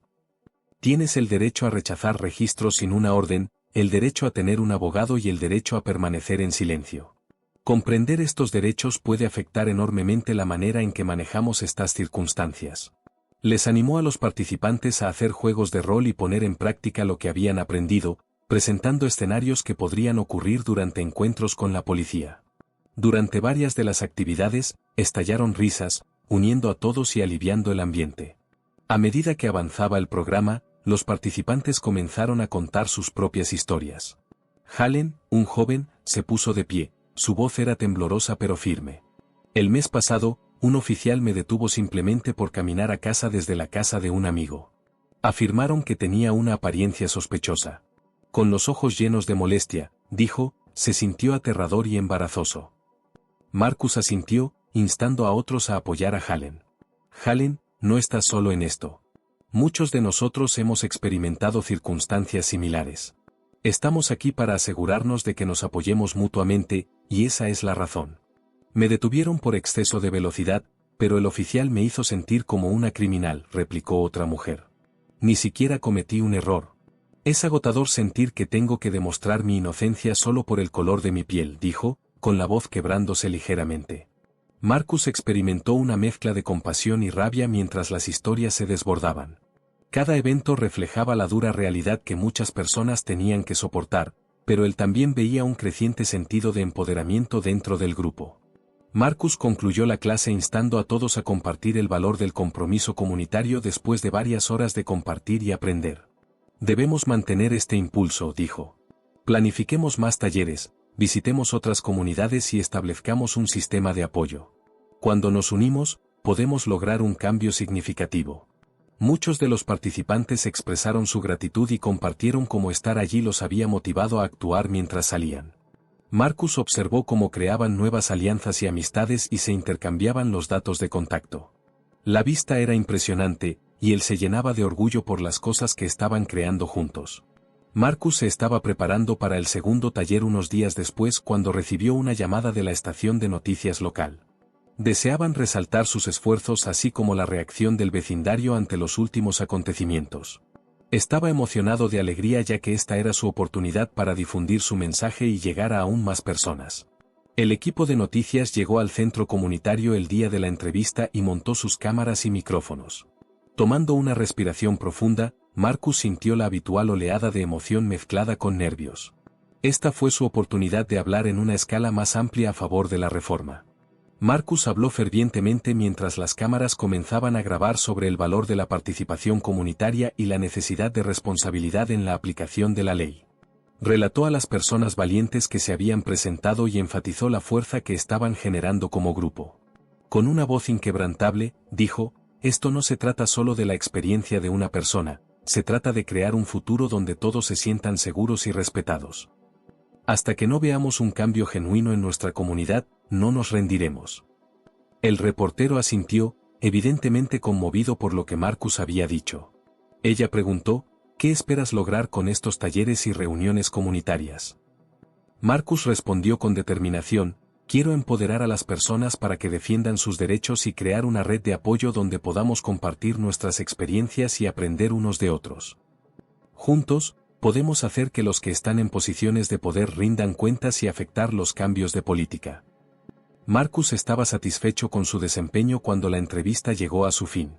Tienes el derecho a rechazar registros sin una orden, el derecho a tener un abogado y el derecho a permanecer en silencio. Comprender estos derechos puede afectar enormemente la manera en que manejamos estas circunstancias. Les animó a los participantes a hacer juegos de rol y poner en práctica lo que habían aprendido, presentando escenarios que podrían ocurrir durante encuentros con la policía. Durante varias de las actividades, estallaron risas, uniendo a todos y aliviando el ambiente. A medida que avanzaba el programa, los participantes comenzaron a contar sus propias historias. Hallen, un joven, se puso de pie, su voz era temblorosa pero firme. El mes pasado, un oficial me detuvo simplemente por caminar a casa desde la casa de un amigo. Afirmaron que tenía una apariencia sospechosa. Con los ojos llenos de molestia, dijo, se sintió aterrador y embarazoso. Marcus asintió, instando a otros a apoyar a Hallen. Hallen, no estás solo en esto. Muchos de nosotros hemos experimentado circunstancias similares. Estamos aquí para asegurarnos de que nos apoyemos mutuamente, y esa es la razón. Me detuvieron por exceso de velocidad, pero el oficial me hizo sentir como una criminal, replicó otra mujer. Ni siquiera cometí un error. Es agotador sentir que tengo que demostrar mi inocencia solo por el color de mi piel, dijo, con la voz quebrándose ligeramente. Marcus experimentó una mezcla de compasión y rabia mientras las historias se desbordaban. Cada evento reflejaba la dura realidad que muchas personas tenían que soportar, pero él también veía un creciente sentido de empoderamiento dentro del grupo. Marcus concluyó la clase instando a todos a compartir el valor del compromiso comunitario después de varias horas de compartir y aprender. Debemos mantener este impulso, dijo. Planifiquemos más talleres, visitemos otras comunidades y establezcamos un sistema de apoyo. Cuando nos unimos, podemos lograr un cambio significativo. Muchos de los participantes expresaron su gratitud y compartieron cómo estar allí los había motivado a actuar mientras salían. Marcus observó cómo creaban nuevas alianzas y amistades y se intercambiaban los datos de contacto. La vista era impresionante, y él se llenaba de orgullo por las cosas que estaban creando juntos. Marcus se estaba preparando para el segundo taller unos días después cuando recibió una llamada de la estación de noticias local. Deseaban resaltar sus esfuerzos así como la reacción del vecindario ante los últimos acontecimientos. Estaba emocionado de alegría ya que esta era su oportunidad para difundir su mensaje y llegar a aún más personas. El equipo de noticias llegó al centro comunitario el día de la entrevista y montó sus cámaras y micrófonos. Tomando una respiración profunda, Marcus sintió la habitual oleada de emoción mezclada con nervios. Esta fue su oportunidad de hablar en una escala más amplia a favor de la reforma. Marcus habló fervientemente mientras las cámaras comenzaban a grabar sobre el valor de la participación comunitaria y la necesidad de responsabilidad en la aplicación de la ley. Relató a las personas valientes que se habían presentado y enfatizó la fuerza que estaban generando como grupo. Con una voz inquebrantable, dijo, esto no se trata solo de la experiencia de una persona, se trata de crear un futuro donde todos se sientan seguros y respetados. Hasta que no veamos un cambio genuino en nuestra comunidad, no nos rendiremos. El reportero asintió, evidentemente conmovido por lo que Marcus había dicho. Ella preguntó, ¿qué esperas lograr con estos talleres y reuniones comunitarias? Marcus respondió con determinación, quiero empoderar a las personas para que defiendan sus derechos y crear una red de apoyo donde podamos compartir nuestras experiencias y aprender unos de otros. Juntos, podemos hacer que los que están en posiciones de poder rindan cuentas y afectar los cambios de política. Marcus estaba satisfecho con su desempeño cuando la entrevista llegó a su fin.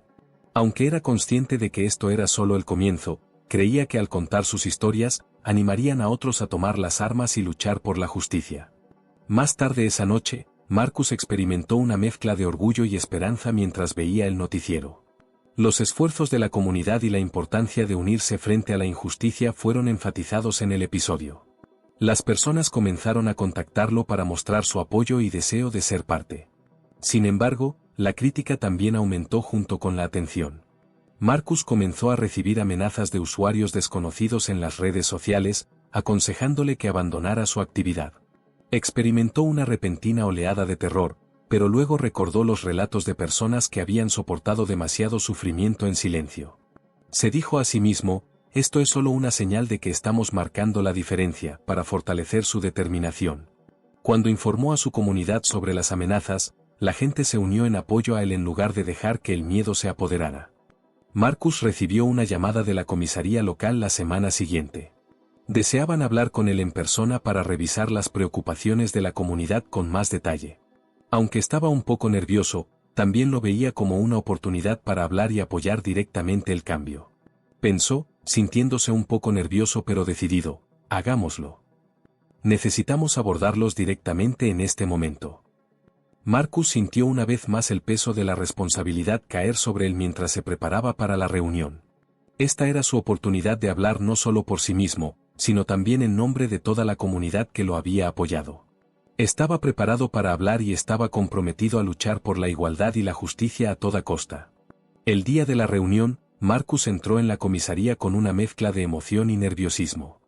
Aunque era consciente de que esto era solo el comienzo, creía que al contar sus historias, animarían a otros a tomar las armas y luchar por la justicia. Más tarde esa noche, Marcus experimentó una mezcla de orgullo y esperanza mientras veía el noticiero. Los esfuerzos de la comunidad y la importancia de unirse frente a la injusticia fueron enfatizados en el episodio. Las personas comenzaron a contactarlo para mostrar su apoyo y deseo de ser parte. Sin embargo, la crítica también aumentó junto con la atención. Marcus comenzó a recibir amenazas de usuarios desconocidos en las redes sociales, aconsejándole que abandonara su actividad. Experimentó una repentina oleada de terror, pero luego recordó los relatos de personas que habían soportado demasiado sufrimiento en silencio. Se dijo a sí mismo, esto es solo una señal de que estamos marcando la diferencia, para fortalecer su determinación. Cuando informó a su comunidad sobre las amenazas, la gente se unió en apoyo a él en lugar de dejar que el miedo se apoderara. Marcus recibió una llamada de la comisaría local la semana siguiente. Deseaban hablar con él en persona para revisar las preocupaciones de la comunidad con más detalle. Aunque estaba un poco nervioso, también lo veía como una oportunidad para hablar y apoyar directamente el cambio. Pensó, sintiéndose un poco nervioso pero decidido, hagámoslo. Necesitamos abordarlos directamente en este momento. Marcus sintió una vez más el peso de la responsabilidad caer sobre él mientras se preparaba para la reunión. Esta era su oportunidad de hablar no solo por sí mismo, sino también en nombre de toda la comunidad que lo había apoyado. Estaba preparado para hablar y estaba comprometido a luchar por la igualdad y la justicia a toda costa. El día de la reunión, Marcus entró en la comisaría con una mezcla de emoción y nerviosismo.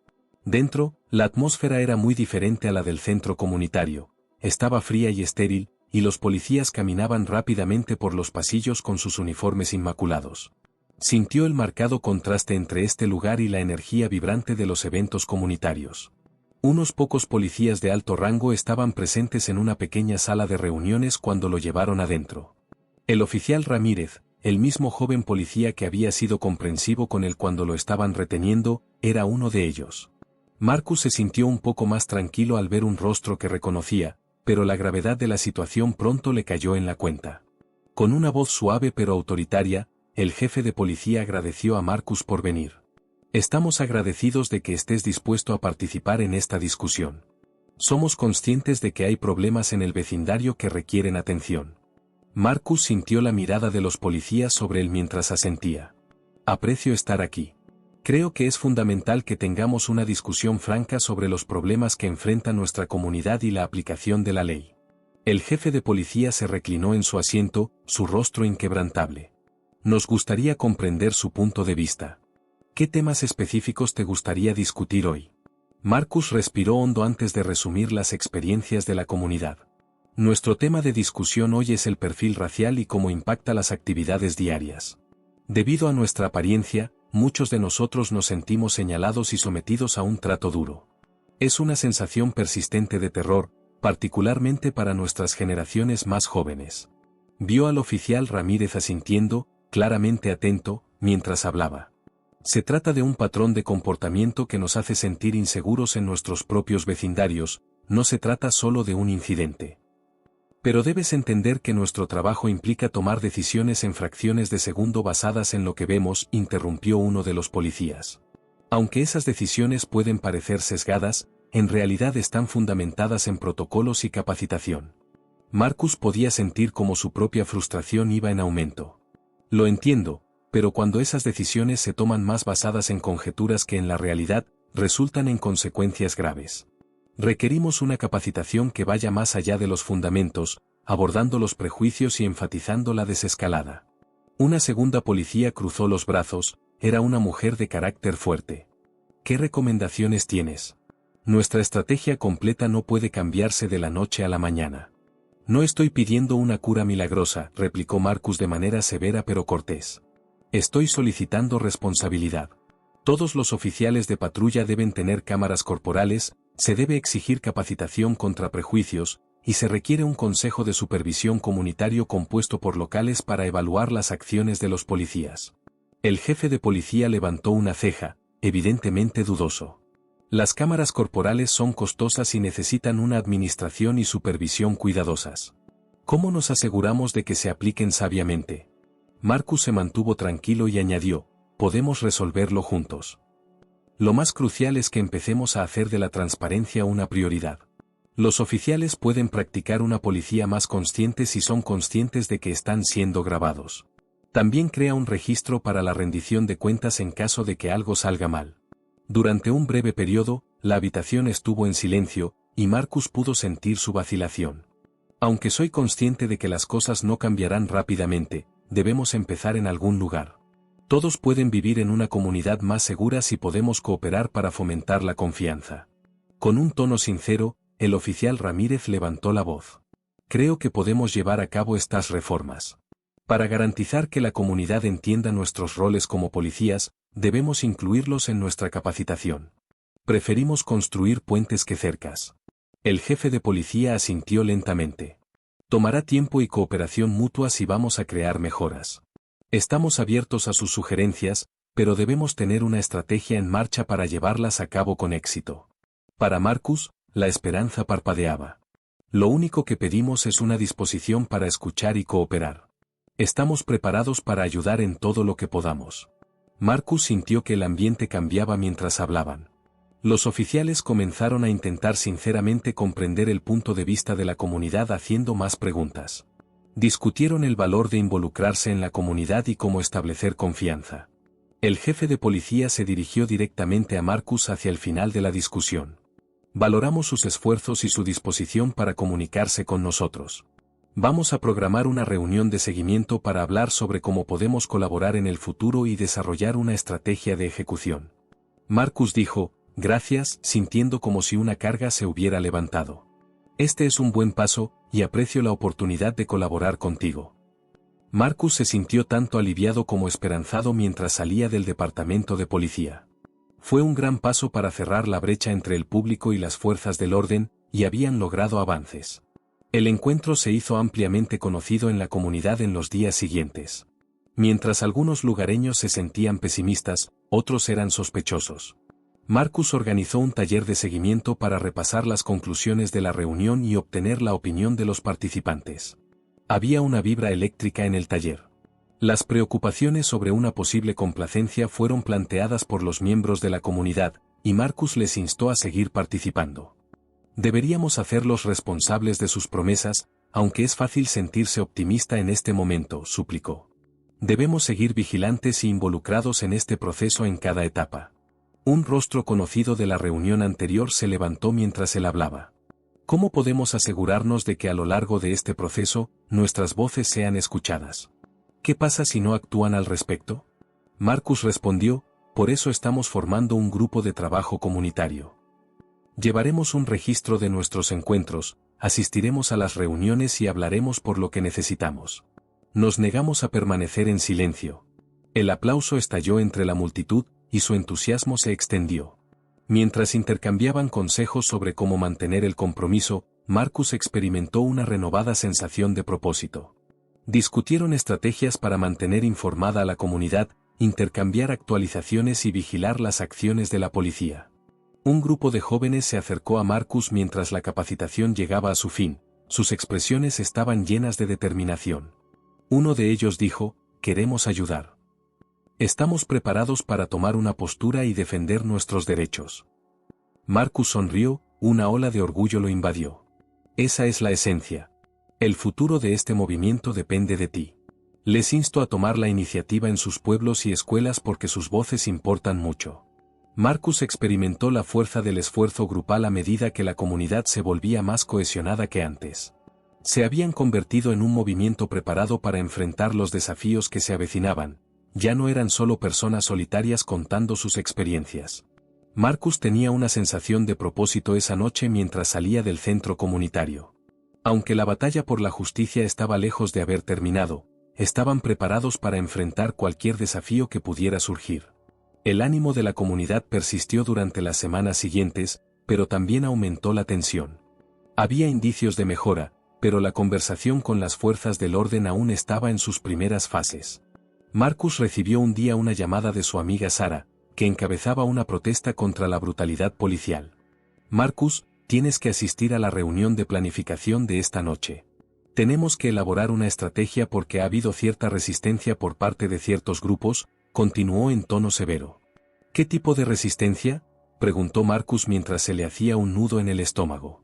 Dentro, la atmósfera era muy diferente a la del centro comunitario, estaba fría y estéril, y los policías caminaban rápidamente por los pasillos con sus uniformes inmaculados. Sintió el marcado contraste entre este lugar y la energía vibrante de los eventos comunitarios. Unos pocos policías de alto rango estaban presentes en una pequeña sala de reuniones cuando lo llevaron adentro. El oficial Ramírez, el mismo joven policía que había sido comprensivo con él cuando lo estaban reteniendo, era uno de ellos. Marcus se sintió un poco más tranquilo al ver un rostro que reconocía, pero la gravedad de la situación pronto le cayó en la cuenta. Con una voz suave pero autoritaria, el jefe de policía agradeció a Marcus por venir. Estamos agradecidos de que estés dispuesto a participar en esta discusión. Somos conscientes de que hay problemas en el vecindario que requieren atención. Marcus sintió la mirada de los policías sobre él mientras asentía. Aprecio estar aquí. Creo que es fundamental que tengamos una discusión franca sobre los problemas que enfrenta nuestra comunidad y la aplicación de la ley. El jefe de policía se reclinó en su asiento, su rostro inquebrantable. Nos gustaría comprender su punto de vista. ¿Qué temas específicos te gustaría discutir hoy? Marcus respiró hondo antes de resumir las experiencias de la comunidad. Nuestro tema de discusión hoy es el perfil racial y cómo impacta las actividades diarias. Debido a nuestra apariencia, muchos de nosotros nos sentimos señalados y sometidos a un trato duro. Es una sensación persistente de terror, particularmente para nuestras generaciones más jóvenes. Vio al oficial Ramírez asintiendo, claramente atento, mientras hablaba. Se trata de un patrón de comportamiento que nos hace sentir inseguros en nuestros propios vecindarios, no se trata solo de un incidente. Pero debes entender que nuestro trabajo implica tomar decisiones en fracciones de segundo basadas en lo que vemos, interrumpió uno de los policías. Aunque esas decisiones pueden parecer sesgadas, en realidad están fundamentadas en protocolos y capacitación. Marcus podía sentir cómo su propia frustración iba en aumento. Lo entiendo, pero cuando esas decisiones se toman más basadas en conjeturas que en la realidad, resultan en consecuencias graves. Requerimos una capacitación que vaya más allá de los fundamentos, abordando los prejuicios y enfatizando la desescalada. Una segunda policía cruzó los brazos, era una mujer de carácter fuerte. ¿Qué recomendaciones tienes? Nuestra estrategia completa no puede cambiarse de la noche a la mañana. No estoy pidiendo una cura milagrosa, replicó Marcus de manera severa pero cortés. Estoy solicitando responsabilidad. Todos los oficiales de patrulla deben tener cámaras corporales, se debe exigir capacitación contra prejuicios, y se requiere un consejo de supervisión comunitario compuesto por locales para evaluar las acciones de los policías. El jefe de policía levantó una ceja, evidentemente dudoso. Las cámaras corporales son costosas y necesitan una administración y supervisión cuidadosas. ¿Cómo nos aseguramos de que se apliquen sabiamente? Marcus se mantuvo tranquilo y añadió, podemos resolverlo juntos. Lo más crucial es que empecemos a hacer de la transparencia una prioridad. Los oficiales pueden practicar una policía más consciente si son conscientes de que están siendo grabados. También crea un registro para la rendición de cuentas en caso de que algo salga mal. Durante un breve periodo, la habitación estuvo en silencio, y Marcus pudo sentir su vacilación. Aunque soy consciente de que las cosas no cambiarán rápidamente, debemos empezar en algún lugar. Todos pueden vivir en una comunidad más segura si podemos cooperar para fomentar la confianza. Con un tono sincero, el oficial Ramírez levantó la voz. Creo que podemos llevar a cabo estas reformas. Para garantizar que la comunidad entienda nuestros roles como policías, debemos incluirlos en nuestra capacitación. Preferimos construir puentes que cercas. El jefe de policía asintió lentamente. Tomará tiempo y cooperación mutua si vamos a crear mejoras. Estamos abiertos a sus sugerencias, pero debemos tener una estrategia en marcha para llevarlas a cabo con éxito. Para Marcus, la esperanza parpadeaba. Lo único que pedimos es una disposición para escuchar y cooperar. Estamos preparados para ayudar en todo lo que podamos. Marcus sintió que el ambiente cambiaba mientras hablaban. Los oficiales comenzaron a intentar sinceramente comprender el punto de vista de la comunidad haciendo más preguntas. Discutieron el valor de involucrarse en la comunidad y cómo establecer confianza. El jefe de policía se dirigió directamente a Marcus hacia el final de la discusión. Valoramos sus esfuerzos y su disposición para comunicarse con nosotros. Vamos a programar una reunión de seguimiento para hablar sobre cómo podemos colaborar en el futuro y desarrollar una estrategia de ejecución. Marcus dijo, gracias, sintiendo como si una carga se hubiera levantado. Este es un buen paso, y aprecio la oportunidad de colaborar contigo. Marcus se sintió tanto aliviado como esperanzado mientras salía del departamento de policía. Fue un gran paso para cerrar la brecha entre el público y las fuerzas del orden, y habían logrado avances. El encuentro se hizo ampliamente conocido en la comunidad en los días siguientes. Mientras algunos lugareños se sentían pesimistas, otros eran sospechosos. Marcus organizó un taller de seguimiento para repasar las conclusiones de la reunión y obtener la opinión de los participantes. Había una vibra eléctrica en el taller. Las preocupaciones sobre una posible complacencia fueron planteadas por los miembros de la comunidad, y Marcus les instó a seguir participando. Deberíamos hacerlos responsables de sus promesas, aunque es fácil sentirse optimista en este momento, suplicó. Debemos seguir vigilantes y involucrados en este proceso en cada etapa. Un rostro conocido de la reunión anterior se levantó mientras él hablaba. ¿Cómo podemos asegurarnos de que a lo largo de este proceso, nuestras voces sean escuchadas? ¿Qué pasa si no actúan al respecto? Marcus respondió, por eso estamos formando un grupo de trabajo comunitario. Llevaremos un registro de nuestros encuentros, asistiremos a las reuniones y hablaremos por lo que necesitamos. Nos negamos a permanecer en silencio. El aplauso estalló entre la multitud, y su entusiasmo se extendió. Mientras intercambiaban consejos sobre cómo mantener el compromiso, Marcus experimentó una renovada sensación de propósito. Discutieron estrategias para mantener informada a la comunidad, intercambiar actualizaciones y vigilar las acciones de la policía. Un grupo de jóvenes se acercó a Marcus mientras la capacitación llegaba a su fin, sus expresiones estaban llenas de determinación. Uno de ellos dijo, queremos ayudar. Estamos preparados para tomar una postura y defender nuestros derechos. Marcus sonrió, una ola de orgullo lo invadió. Esa es la esencia. El futuro de este movimiento depende de ti. Les insto a tomar la iniciativa en sus pueblos y escuelas porque sus voces importan mucho. Marcus experimentó la fuerza del esfuerzo grupal a medida que la comunidad se volvía más cohesionada que antes. Se habían convertido en un movimiento preparado para enfrentar los desafíos que se avecinaban. Ya no eran solo personas solitarias contando sus experiencias. Marcus tenía una sensación de propósito esa noche mientras salía del centro comunitario. Aunque la batalla por la justicia estaba lejos de haber terminado, estaban preparados para enfrentar cualquier desafío que pudiera surgir. El ánimo de la comunidad persistió durante las semanas siguientes, pero también aumentó la tensión. Había indicios de mejora, pero la conversación con las fuerzas del orden aún estaba en sus primeras fases. Marcus recibió un día una llamada de su amiga Sara, que encabezaba una protesta contra la brutalidad policial. Marcus, tienes que asistir a la reunión de planificación de esta noche. Tenemos que elaborar una estrategia porque ha habido cierta resistencia por parte de ciertos grupos, continuó en tono severo. ¿Qué tipo de resistencia?, preguntó Marcus mientras se le hacía un nudo en el estómago.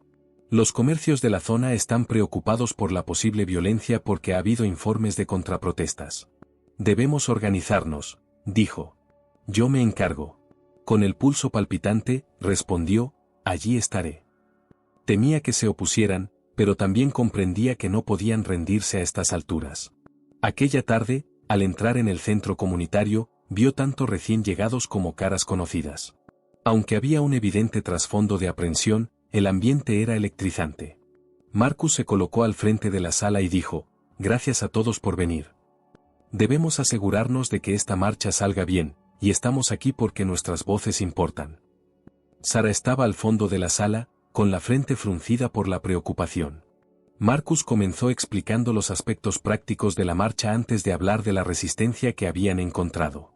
Los comercios de la zona están preocupados por la posible violencia porque ha habido informes de contraprotestas. Debemos organizarnos, dijo. Yo me encargo. Con el pulso palpitante, respondió, allí estaré. Temía que se opusieran, pero también comprendía que no podían rendirse a estas alturas. Aquella tarde, al entrar en el centro comunitario, vio tanto recién llegados como caras conocidas. Aunque había un evidente trasfondo de aprensión, el ambiente era electrizante. Marcus se colocó al frente de la sala y dijo, gracias a todos por venir. Debemos asegurarnos de que esta marcha salga bien, y estamos aquí porque nuestras voces importan. Sara estaba al fondo de la sala, con la frente fruncida por la preocupación. Marcus comenzó explicando los aspectos prácticos de la marcha antes de hablar de la resistencia que habían encontrado.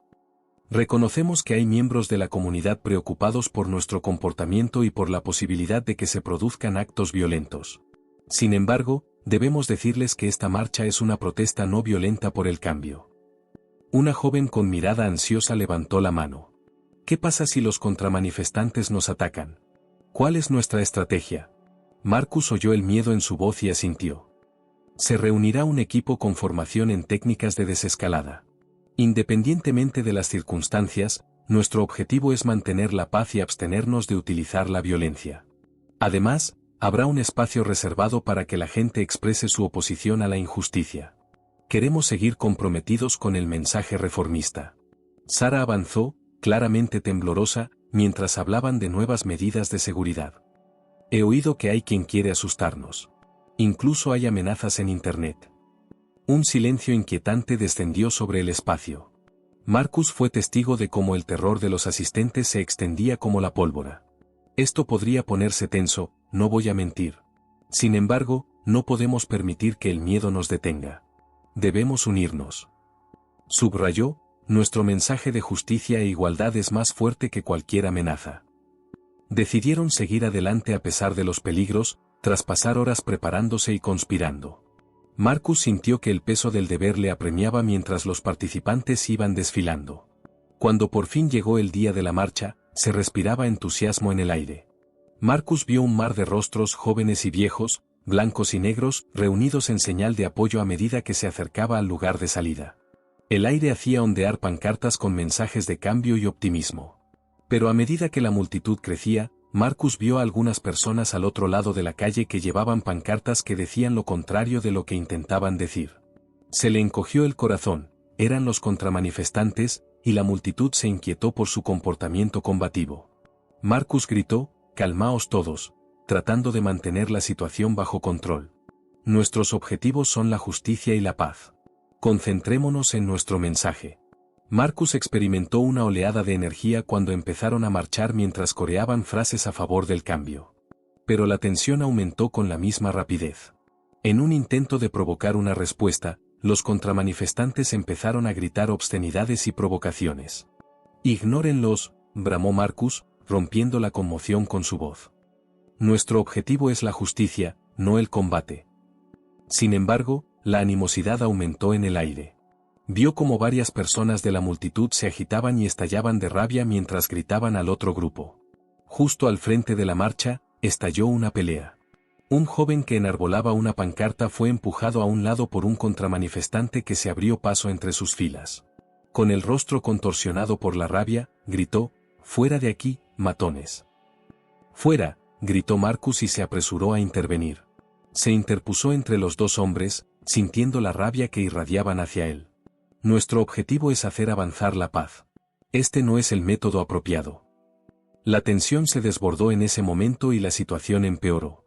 Reconocemos que hay miembros de la comunidad preocupados por nuestro comportamiento y por la posibilidad de que se produzcan actos violentos. Sin embargo, debemos decirles que esta marcha es una protesta no violenta por el cambio. Una joven con mirada ansiosa levantó la mano. ¿Qué pasa si los contramanifestantes nos atacan? ¿Cuál es nuestra estrategia? Marcus oyó el miedo en su voz y asintió. Se reunirá un equipo con formación en técnicas de desescalada. Independientemente de las circunstancias, nuestro objetivo es mantener la paz y abstenernos de utilizar la violencia. Además, habrá un espacio reservado para que la gente exprese su oposición a la injusticia. Queremos seguir comprometidos con el mensaje reformista. Sara avanzó, claramente temblorosa, mientras hablaban de nuevas medidas de seguridad. He oído que hay quien quiere asustarnos. Incluso hay amenazas en Internet. Un silencio inquietante descendió sobre el espacio. Marcus fue testigo de cómo el terror de los asistentes se extendía como la pólvora. Esto podría ponerse tenso, no voy a mentir. Sin embargo, no podemos permitir que el miedo nos detenga. Debemos unirnos. Subrayó, nuestro mensaje de justicia e igualdad es más fuerte que cualquier amenaza. Decidieron seguir adelante a pesar de los peligros, tras pasar horas preparándose y conspirando. Marcus sintió que el peso del deber le apremiaba mientras los participantes iban desfilando. Cuando por fin llegó el día de la marcha, se respiraba entusiasmo en el aire. Marcus vio un mar de rostros jóvenes y viejos, blancos y negros, reunidos en señal de apoyo a medida que se acercaba al lugar de salida. El aire hacía ondear pancartas con mensajes de cambio y optimismo. Pero a medida que la multitud crecía, Marcus vio a algunas personas al otro lado de la calle que llevaban pancartas que decían lo contrario de lo que intentaban decir. Se le encogió el corazón, eran los contramanifestantes, y la multitud se inquietó por su comportamiento combativo. Marcus gritó, calmaos todos, tratando de mantener la situación bajo control. Nuestros objetivos son la justicia y la paz. Concentrémonos en nuestro mensaje. Marcus experimentó una oleada de energía cuando empezaron a marchar mientras coreaban frases a favor del cambio. Pero la tensión aumentó con la misma rapidez. En un intento de provocar una respuesta, los contramanifestantes empezaron a gritar obscenidades y provocaciones. Ignórenlos, bramó Marcus, rompiendo la conmoción con su voz. Nuestro objetivo es la justicia, no el combate. Sin embargo, la animosidad aumentó en el aire. Vio como varias personas de la multitud se agitaban y estallaban de rabia mientras gritaban al otro grupo. Justo al frente de la marcha, estalló una pelea. Un joven que enarbolaba una pancarta fue empujado a un lado por un contramanifestante que se abrió paso entre sus filas. Con el rostro contorsionado por la rabia, gritó, «¡Fuera de aquí, matones!». «¡Fuera!», gritó Marcus y se apresuró a intervenir. Se interpuso entre los dos hombres, sintiendo la rabia que irradiaban hacia él. Nuestro objetivo es hacer avanzar la paz. Este no es el método apropiado. La tensión se desbordó en ese momento y la situación empeoró.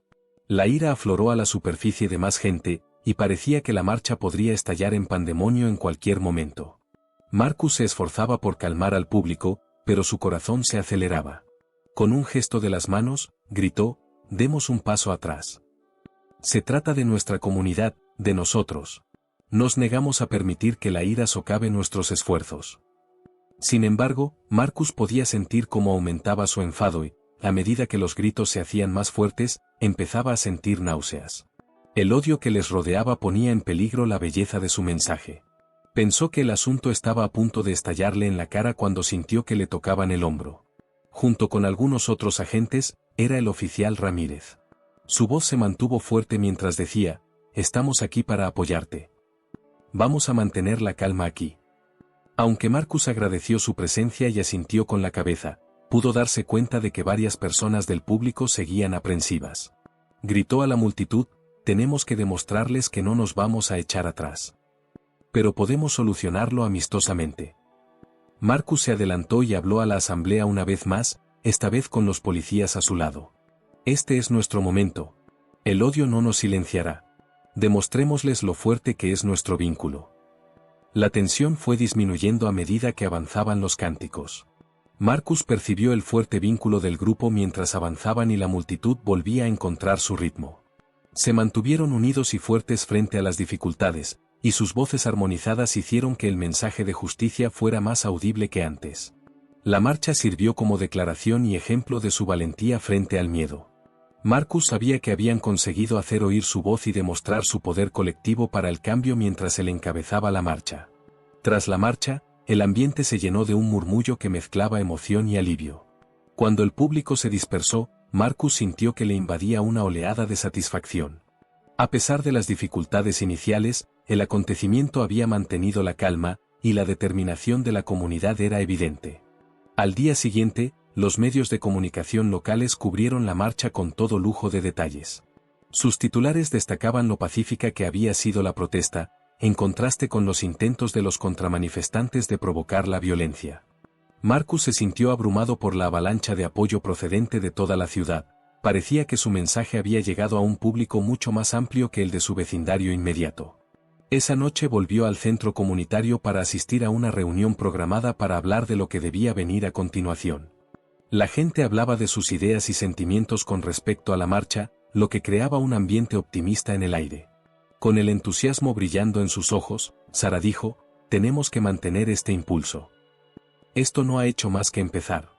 La ira afloró a la superficie de más gente, y parecía que la marcha podría estallar en pandemonio en cualquier momento. Marcus se esforzaba por calmar al público, pero su corazón se aceleraba. Con un gesto de las manos, gritó, «Demos un paso atrás. Se trata de nuestra comunidad, de nosotros. Nos negamos a permitir que la ira socave nuestros esfuerzos». Sin embargo, Marcus podía sentir cómo aumentaba su enfado y, a medida que los gritos se hacían más fuertes, empezaba a sentir náuseas. El odio que les rodeaba ponía en peligro la belleza de su mensaje. Pensó que el asunto estaba a punto de estallarle en la cara cuando sintió que le tocaban el hombro. Junto con algunos otros agentes, era el oficial Ramírez. Su voz se mantuvo fuerte mientras decía: «Estamos aquí para apoyarte. Vamos a mantener la calma aquí». Aunque Marcus agradeció su presencia y asintió con la cabeza, pudo darse cuenta de que varias personas del público seguían aprensivas. Gritó a la multitud: «Tenemos que demostrarles que no nos vamos a echar atrás. Pero podemos solucionarlo amistosamente». Marcus se adelantó y habló a la asamblea una vez más, esta vez con los policías a su lado. «Este es nuestro momento. El odio no nos silenciará. Demostrémosles lo fuerte que es nuestro vínculo». La tensión fue disminuyendo a medida que avanzaban los cánticos. Marcus percibió el fuerte vínculo del grupo mientras avanzaban y la multitud volvía a encontrar su ritmo. Se mantuvieron unidos y fuertes frente a las dificultades, y sus voces armonizadas hicieron que el mensaje de justicia fuera más audible que antes. La marcha sirvió como declaración y ejemplo de su valentía frente al miedo. Marcus sabía que habían conseguido hacer oír su voz y demostrar su poder colectivo para el cambio mientras él encabezaba la marcha. Tras la marcha, el ambiente se llenó de un murmullo que mezclaba emoción y alivio. Cuando el público se dispersó, Marcus sintió que le invadía una oleada de satisfacción. A pesar de las dificultades iniciales, el acontecimiento había mantenido la calma, y la determinación de la comunidad era evidente. Al día siguiente, los medios de comunicación locales cubrieron la marcha con todo lujo de detalles. Sus titulares destacaban lo pacífica que había sido la protesta, en contraste con los intentos de los contramanifestantes de provocar la violencia. Marcus se sintió abrumado por la avalancha de apoyo procedente de toda la ciudad. Parecía que su mensaje había llegado a un público mucho más amplio que el de su vecindario inmediato. Esa noche volvió al centro comunitario para asistir a una reunión programada para hablar de lo que debía venir a continuación. La gente hablaba de sus ideas y sentimientos con respecto a la marcha, lo que creaba un ambiente optimista en el aire. Con el entusiasmo brillando en sus ojos, Sara dijo: «Tenemos que mantener este impulso. Esto no ha hecho más que empezar.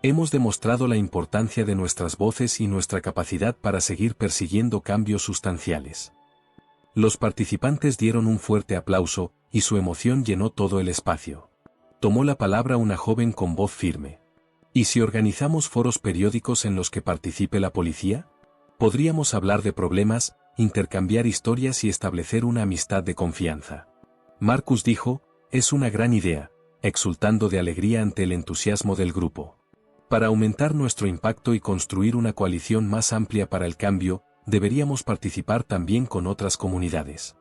Hemos demostrado la importancia de nuestras voces y nuestra capacidad para seguir persiguiendo cambios sustanciales». Los participantes dieron un fuerte aplauso, y su emoción llenó todo el espacio. Tomó la palabra una joven con voz firme. «¿Y si organizamos foros periódicos en los que participe la policía? Podríamos hablar de problemas, intercambiar historias y establecer una amistad de confianza». Marcus dijo: «Es una gran idea», exultando de alegría ante el entusiasmo del grupo. «Para aumentar nuestro impacto y construir una coalición más amplia para el cambio, deberíamos participar también con otras comunidades».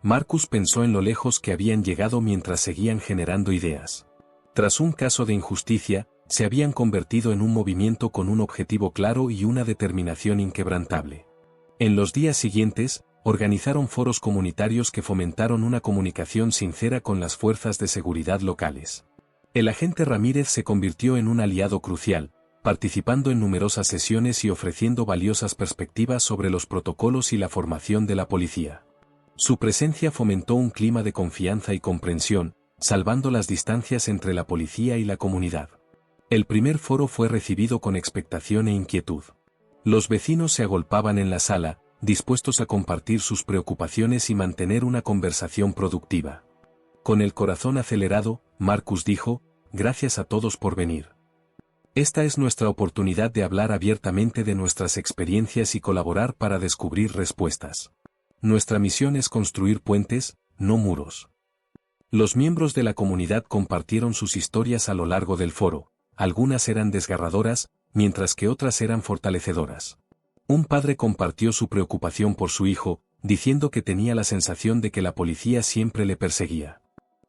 Marcus pensó en lo lejos que habían llegado mientras seguían generando ideas. Tras un caso de injusticia, se habían convertido en un movimiento con un objetivo claro y una determinación inquebrantable. En los días siguientes, organizaron foros comunitarios que fomentaron una comunicación sincera con las fuerzas de seguridad locales. El agente Ramírez se convirtió en un aliado crucial, participando en numerosas sesiones y ofreciendo valiosas perspectivas sobre los protocolos y la formación de la policía. Su presencia fomentó un clima de confianza y comprensión, salvando las distancias entre la policía y la comunidad. El primer foro fue recibido con expectación e inquietud. Los vecinos se agolpaban en la sala, dispuestos a compartir sus preocupaciones y mantener una conversación productiva. Con el corazón acelerado, Marcus dijo: «Gracias a todos por venir. Esta es nuestra oportunidad de hablar abiertamente de nuestras experiencias y colaborar para descubrir respuestas. Nuestra misión es construir puentes, no muros». Los miembros de la comunidad compartieron sus historias a lo largo del foro. Algunas eran desgarradoras, mientras que otras eran fortalecedoras. Un padre compartió su preocupación por su hijo, diciendo que tenía la sensación de que la policía siempre le perseguía.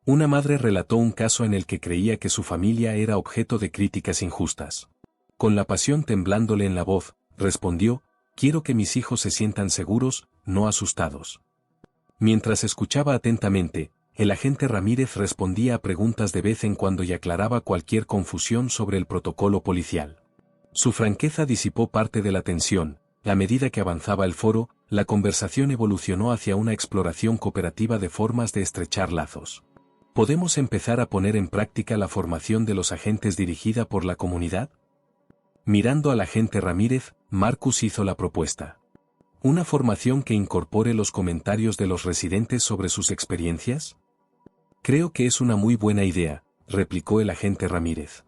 Una madre relató un caso en el que creía que su familia era objeto de críticas injustas. Con la pasión temblándole en la voz, respondió: «Quiero que mis hijos se sientan seguros, no asustados». Mientras escuchaba atentamente, el agente Ramírez respondía a preguntas de vez en cuando y aclaraba cualquier confusión sobre el protocolo policial. Su franqueza disipó parte de la tensión. A medida que avanzaba el foro, la conversación evolucionó hacia una exploración cooperativa de formas de estrechar lazos. ¿Podemos empezar a poner en práctica la formación de los agentes dirigida por la comunidad? Mirando al agente Ramírez, Marcus hizo la propuesta. ¿Una formación que incorpore los comentarios de los residentes sobre sus experiencias? Creo que es una muy buena idea, replicó el agente Ramírez.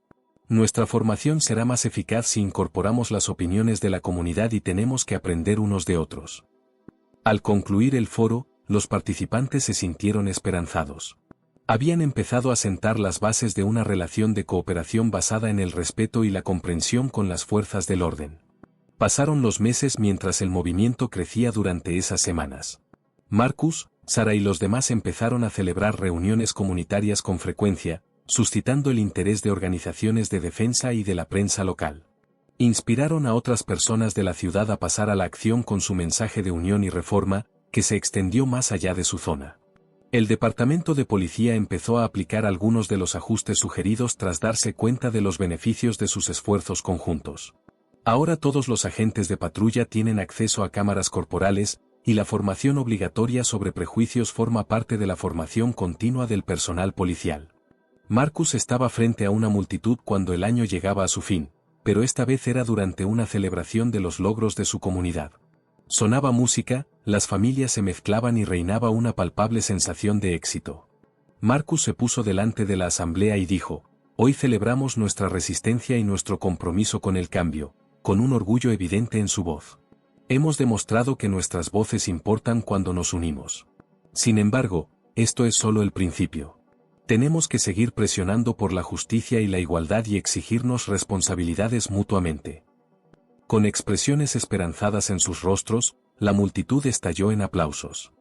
Nuestra formación será más eficaz si incorporamos las opiniones de la comunidad y tenemos que aprender unos de otros. Al concluir el foro, los participantes se sintieron esperanzados. Habían empezado a sentar las bases de una relación de cooperación basada en el respeto y la comprensión con las fuerzas del orden. Pasaron los meses mientras el movimiento crecía durante esas semanas. Marcus, Sara y los demás empezaron a celebrar reuniones comunitarias con frecuencia, suscitando el interés de organizaciones de defensa y de la prensa local. Inspiraron a otras personas de la ciudad a pasar a la acción con su mensaje de unión y reforma, que se extendió más allá de su zona. El departamento de policía empezó a aplicar algunos de los ajustes sugeridos tras darse cuenta de los beneficios de sus esfuerzos conjuntos. Ahora todos los agentes de patrulla tienen acceso a cámaras corporales, y la formación obligatoria sobre prejuicios forma parte de la formación continua del personal policial. Marcus estaba frente a una multitud cuando el año llegaba a su fin, pero esta vez era durante una celebración de los logros de su comunidad. Sonaba música, las familias se mezclaban y reinaba una palpable sensación de éxito. Marcus se puso delante de la asamblea y dijo: «Hoy celebramos nuestra resistencia y nuestro compromiso con el cambio», con un orgullo evidente en su voz. Hemos demostrado que nuestras voces importan cuando nos unimos. Sin embargo, esto es solo el principio. Tenemos que seguir presionando por la justicia y la igualdad y exigirnos responsabilidades mutuamente. Con expresiones esperanzadas en sus rostros, la multitud estalló en aplausos.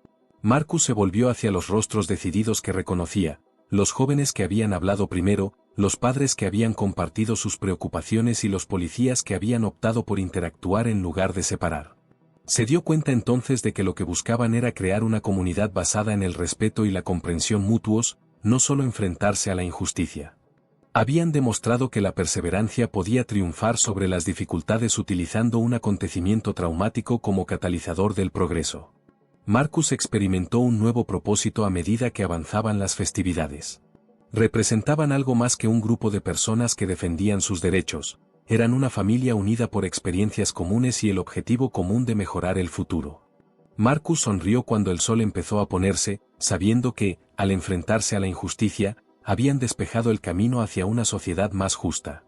Marcus se volvió hacia los rostros decididos que reconocía, los jóvenes que habían hablado primero, los padres que habían compartido sus preocupaciones y los policías que habían optado por interactuar en lugar de separar. Se dio cuenta entonces de que lo que buscaban era crear una comunidad basada en el respeto y la comprensión mutuos, no solo enfrentarse a la injusticia. Habían demostrado que la perseverancia podía triunfar sobre las dificultades utilizando un acontecimiento traumático como catalizador del progreso. Marcus experimentó un nuevo propósito a medida que avanzaban las festividades. Representaban algo más que un grupo de personas que defendían sus derechos, eran una familia unida por experiencias comunes y el objetivo común de mejorar el futuro. Marcus sonrió cuando el sol empezó a ponerse, sabiendo que, al enfrentarse a la injusticia, habían despejado el camino hacia una sociedad más justa.